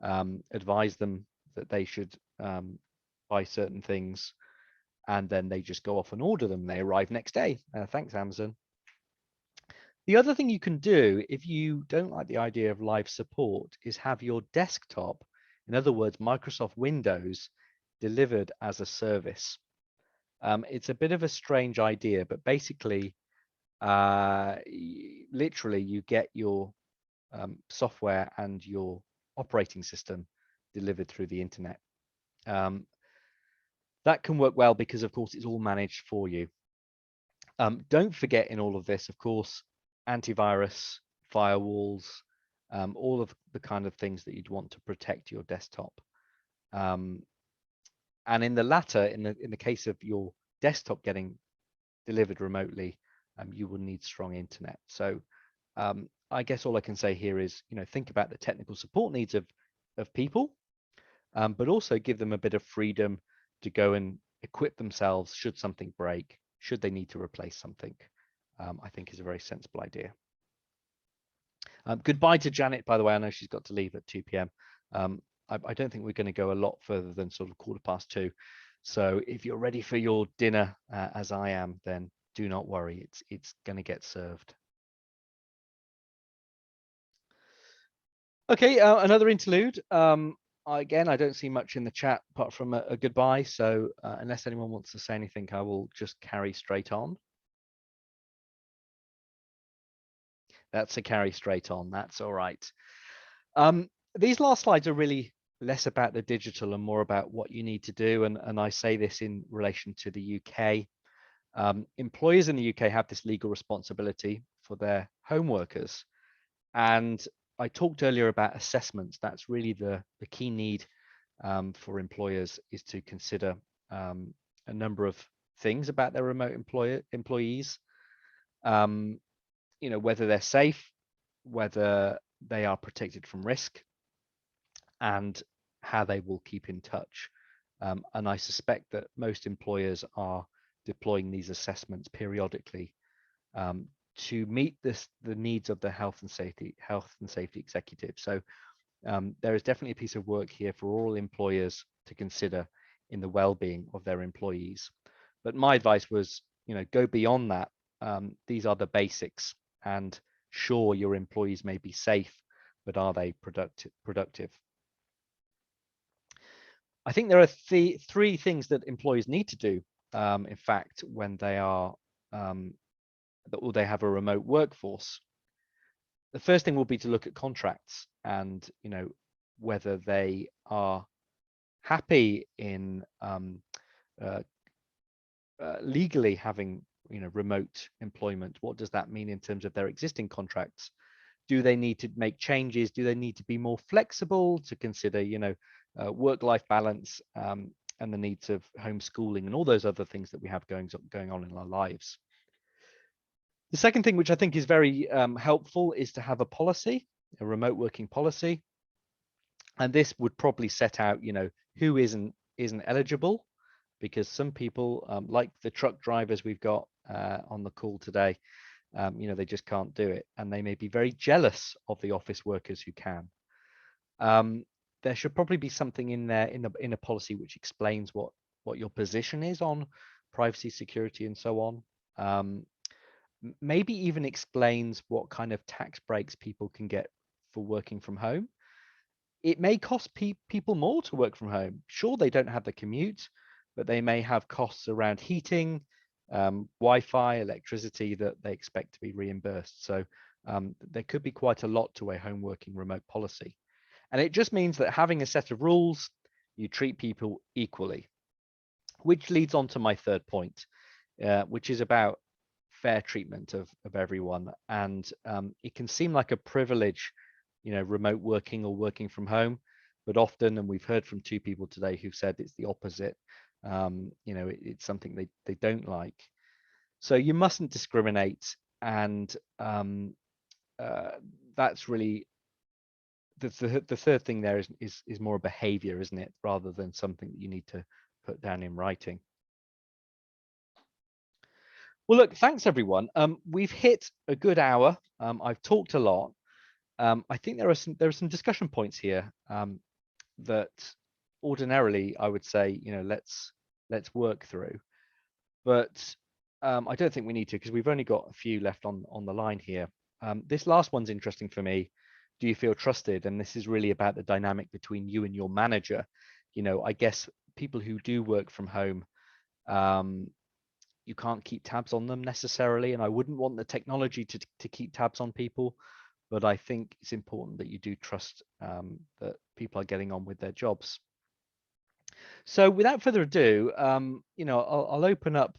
advise them that they should buy certain things, and then they just go off and order them. They arrive next day. Thanks, Amazon. The other thing you can do if you don't like the idea of live support is have your desktop, in other words, Microsoft Windows, delivered as a service. It's a bit of a strange idea, but basically, literally, you get your software and your operating system delivered through the internet. That can work well because, of course, it's all managed for you. Don't forget in all of this, of course, antivirus, firewalls, all of the kind of things that you'd want to protect your desktop. And in the latter, in the case of your desktop getting delivered remotely, you will need strong internet. So I guess all I can say here is, think about the technical support needs of people, but also give them a bit of freedom to go and equip themselves should something break, should they need to replace something. I think is a very sensible idea. Goodbye to Janet, by the way. I know she's got to leave at 2 p.m. I don't think we're going to go a lot further than sort of 2:15. So if you're ready for your dinner, as I am, then do not worry. It's going to get served. Okay, another interlude. Again, I don't see much in the chat apart from a goodbye. So unless anyone wants to say anything, I will just carry straight on. That's a carry straight on. That's all right. These last slides are really less about the digital and more about what you need to do. And I say this in relation to the UK. Employers in the UK have this legal responsibility for their home workers. And I talked earlier about assessments. That's really the key need for employers, is to consider a number of things about their remote employees. Whether they're safe, whether they are protected from risk, and how they will keep in touch. And I suspect that most employers are deploying these assessments periodically to meet the needs of the health and safety executive. So there is definitely a piece of work here for all employers to consider in the well-being of their employees. But my advice was, go beyond that. These are the basics, and sure, your employees may be safe, but are they productive? I think there are three things that employees need to do, in fact, when they are or they have a remote workforce. The first thing will be to look at contracts and whether they are happy in legally having remote employment. What does that mean in terms of their existing contracts? Do they need to make changes? Do they need to be more flexible to consider work-life balance and the needs of homeschooling and all those other things that we have going on in our lives? The second thing, which I think is very helpful, is to have a policy, a remote working policy. And this would probably set out, who isn't eligible, because some people, like the truck drivers we've got on the call today, they just can't do it, and they may be very jealous of the office workers who can. There should probably be something in there in a policy which explains what your position is on privacy, security, and so on. Maybe even explains what kind of tax breaks people can get for working from home. It may cost people more to work from home. Sure, they don't have the commute, but they may have costs around heating, Wi-Fi, electricity that they expect to be reimbursed. So there could be quite a lot to a home working remote policy. And it just means that having a set of rules, you treat people equally, which leads on to my third point, which is about fair treatment of everyone. And it can seem like a privilege, remote working or working from home, but often, and we've heard from two people today who've said it's the opposite. It's something they don't like. So you mustn't discriminate, and that's really the third thing there is more a behavior, isn't it, rather than something that you need to put down in writing. Well, look, thanks everyone. We've hit a good hour. I've talked a lot. I think there are some discussion points here that ordinarily I would say, let's work through, but I don't think we need to, because we've only got a few left on the line here. This last one's interesting for me. Do you feel trusted? And this is really about the dynamic between you and your manager. I guess people who do work from home, you can't keep tabs on them necessarily, and I wouldn't want the technology to keep tabs on people, but I think it's important that you do trust that people are getting on with their jobs. So without further ado, I'll open up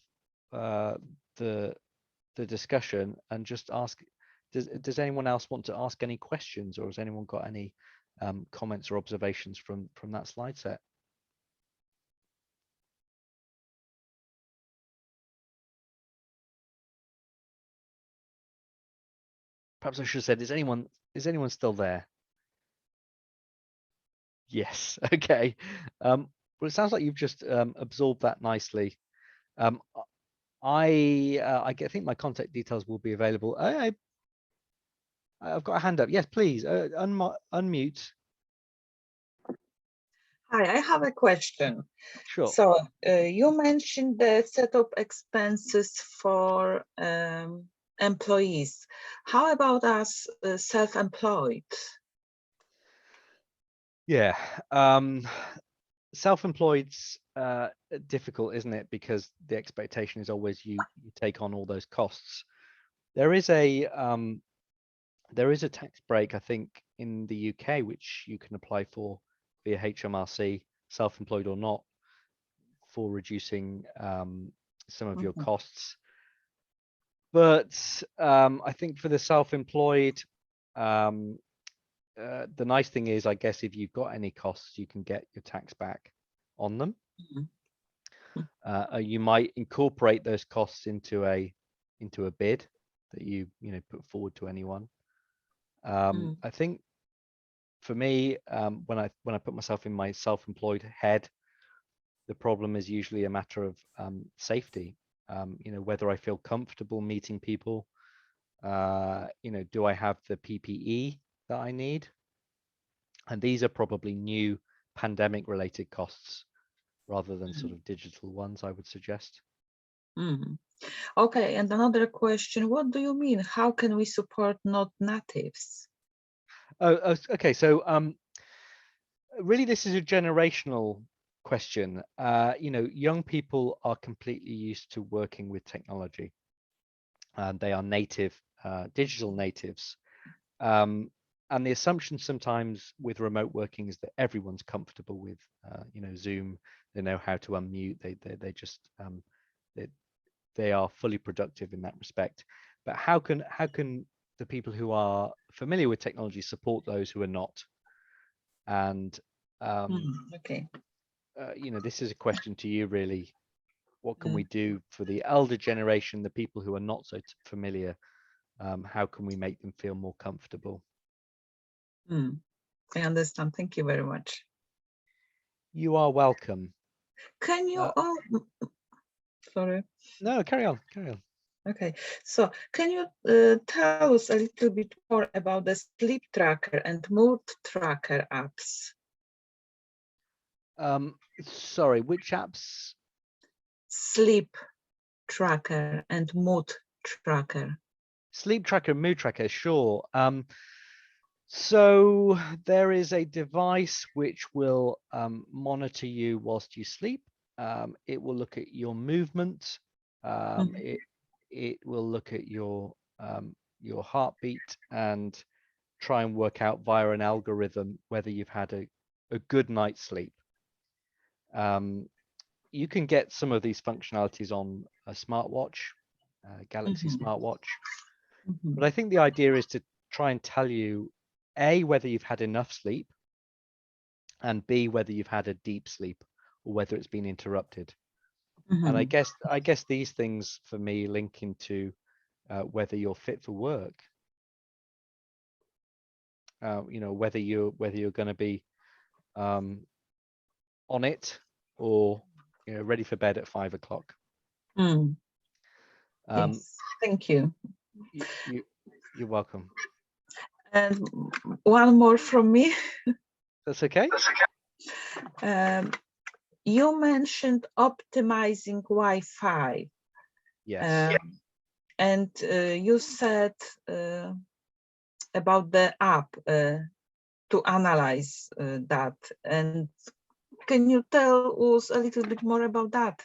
the discussion and just ask, does anyone else want to ask any questions, or has anyone got any comments or observations from that slide set? Perhaps I should have said, is anyone still there? Yes. Okay. Well, it sounds like you've just absorbed that nicely. I think my contact details will be available. I've got a hand up. Yes, please unmute. Hi, I have a question. Sure. So you mentioned the setup expenses for employees. How about us self-employed? Yeah. Self-employed's difficult, isn't it? Because the expectation is always you take on all those costs. There is a tax break, I think, in the UK, which you can apply for via HMRC, self-employed or not, for reducing some of your costs. But I think for the self-employed, the nice thing is, I guess, if you've got any costs, you can get your tax back on them. You might incorporate those costs into a bid that you put forward to anyone. I think for me, when I put myself in my self-employed head, the problem is usually a matter of safety. Whether I feel comfortable meeting people, do I have the PPE that I need? And these are probably new pandemic related costs rather than sort of digital ones, I would suggest. Okay, and another question, what do you mean? How can we support not natives? Oh, okay. So really, this is a generational question. Young people are completely used to working with technology, and they are native, digital natives. And the assumption sometimes with remote working is that everyone's comfortable with, Zoom. They know how to unmute. They just they are fully productive in that respect. But how can the people who are familiar with technology support those who are not? And Okay. this is a question to you, really. What can we do for the elder generation, the people who are not so familiar? How can we make them feel more comfortable? I understand. Thank you very much. You are welcome. Can you? Sorry. No, carry on. Okay, so can you tell us a little bit more about the sleep tracker and mood tracker apps? Sorry, which apps? Sleep tracker and mood tracker. Sleep tracker, mood tracker, sure. So there is a device which will monitor you whilst you sleep. It will look at your movement. it will look at your heartbeat and try and work out via an algorithm whether you've had a good night's sleep. You can get some of these functionalities on a smartwatch, Galaxy smartwatch. But I think the idea is to try and tell you, A, whether you've had enough sleep, and B, whether you've had a deep sleep or whether it's been interrupted. And I guess these things for me link into whether you're fit for work. Whether you're going to be on it or ready for bed at 5 o'clock. Yes, thank you. You're welcome. And one more from me. That's okay. You mentioned optimizing Wi-Fi. Yes. And you said about the app to analyze that. And can you tell us a little bit more about that?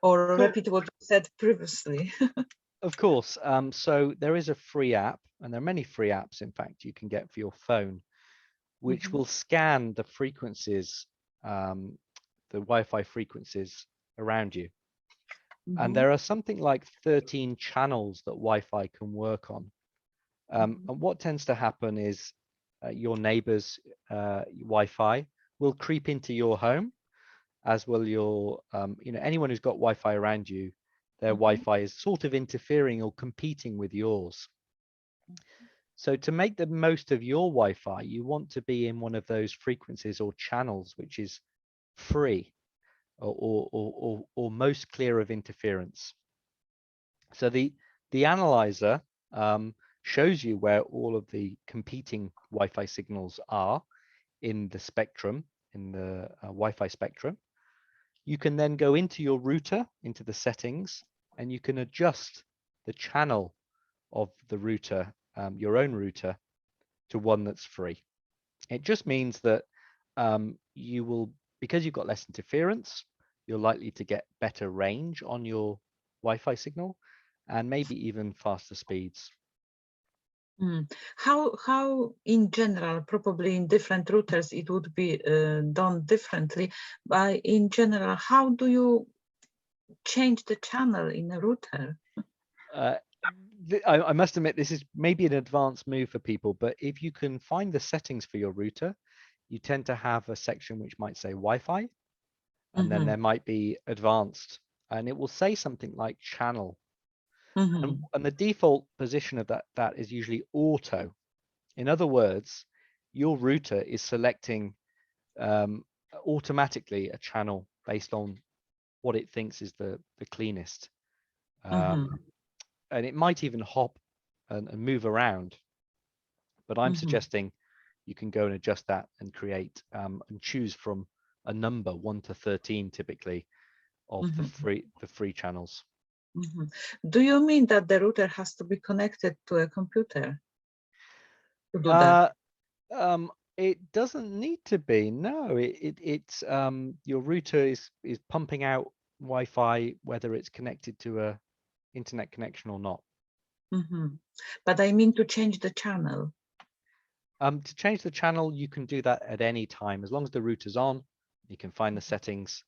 Or repeat what you said previously? Of course. So there is a free app, and there are many free apps, in fact, you can get for your phone, which will scan the frequencies, the Wi-Fi frequencies around you. And there are something like 13 channels that Wi-Fi can work on. And what tends to happen is your neighbor's Wi-Fi will creep into your home, as will your, anyone who's got Wi-Fi around you, their Wi-Fi is sort of interfering or competing with yours. So to make the most of your Wi-Fi, you want to be in one of those frequencies or channels which is free or most clear of interference. So the analyzer shows you where all of the competing Wi-Fi signals are in the spectrum, in the Wi-Fi spectrum. You can then go into your router, into the settings, and you can adjust the channel of the router, your own router, to one that's free. It just means that you will, because you've got less interference, you're likely to get better range on your Wi-Fi signal and maybe even faster speeds. How in general, probably in different routers, it would be done differently. But in general, how do you change the channel in a router? I must admit, this is maybe an advanced move for people, but if you can find the settings for your router, you tend to have a section which might say Wi-Fi, and then there might be advanced, and it will say something like channel. And the default position of that is usually auto. In other words, your router is selecting automatically a channel based on what it thinks is the cleanest. And it might even hop and move around. But I'm suggesting you can go and adjust that and create and choose from a number 1 to 13 typically of the free channels. Do you mean that the router has to be connected to a computer to do that? It doesn't need to be. No, it's your router is pumping out Wi-Fi whether it's connected to a internet connection or not. But I mean to change the channel. To change the channel, you can do that at any time as long as the router's on. You can find the settings.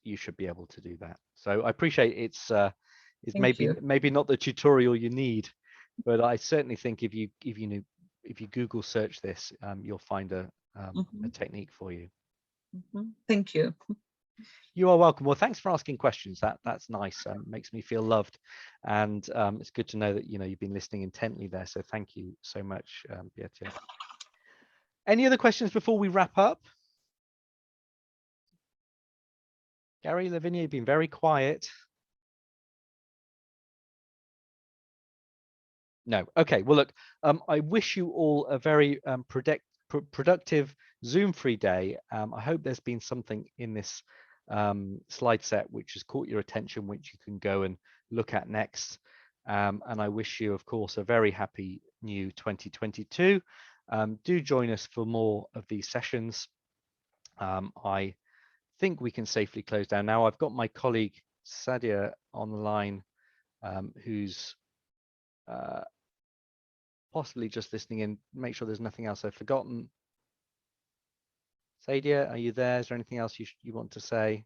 You should be able to do that. So I appreciate it's maybe not the tutorial you need, but I certainly think if you Google search this, you'll find a technique for you. Thank you. You are welcome. Well, thanks for asking questions. That's nice. Makes me feel loved, and it's good to know that you've been listening intently there. So thank you so much, Beate. Any other questions before we wrap up? Gary, Lavinia, you've been very quiet. No. Okay. Well, look, I wish you all a very productive Zoom-free day. I hope there's been something in this slide set which has caught your attention, which you can go and look at next. And I wish you, of course, a very happy new 2022. Do join us for more of these sessions. I think we can safely close down now. I've got my colleague Sadia on the line, who's possibly just listening in. Make sure there's nothing else I've forgotten. Sadia, are you there? Is there anything else you want to say?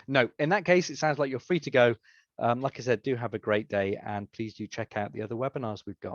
No, in that case, it sounds like you're free to go. Like I said, do have a great day, and please do check out the other webinars we've got.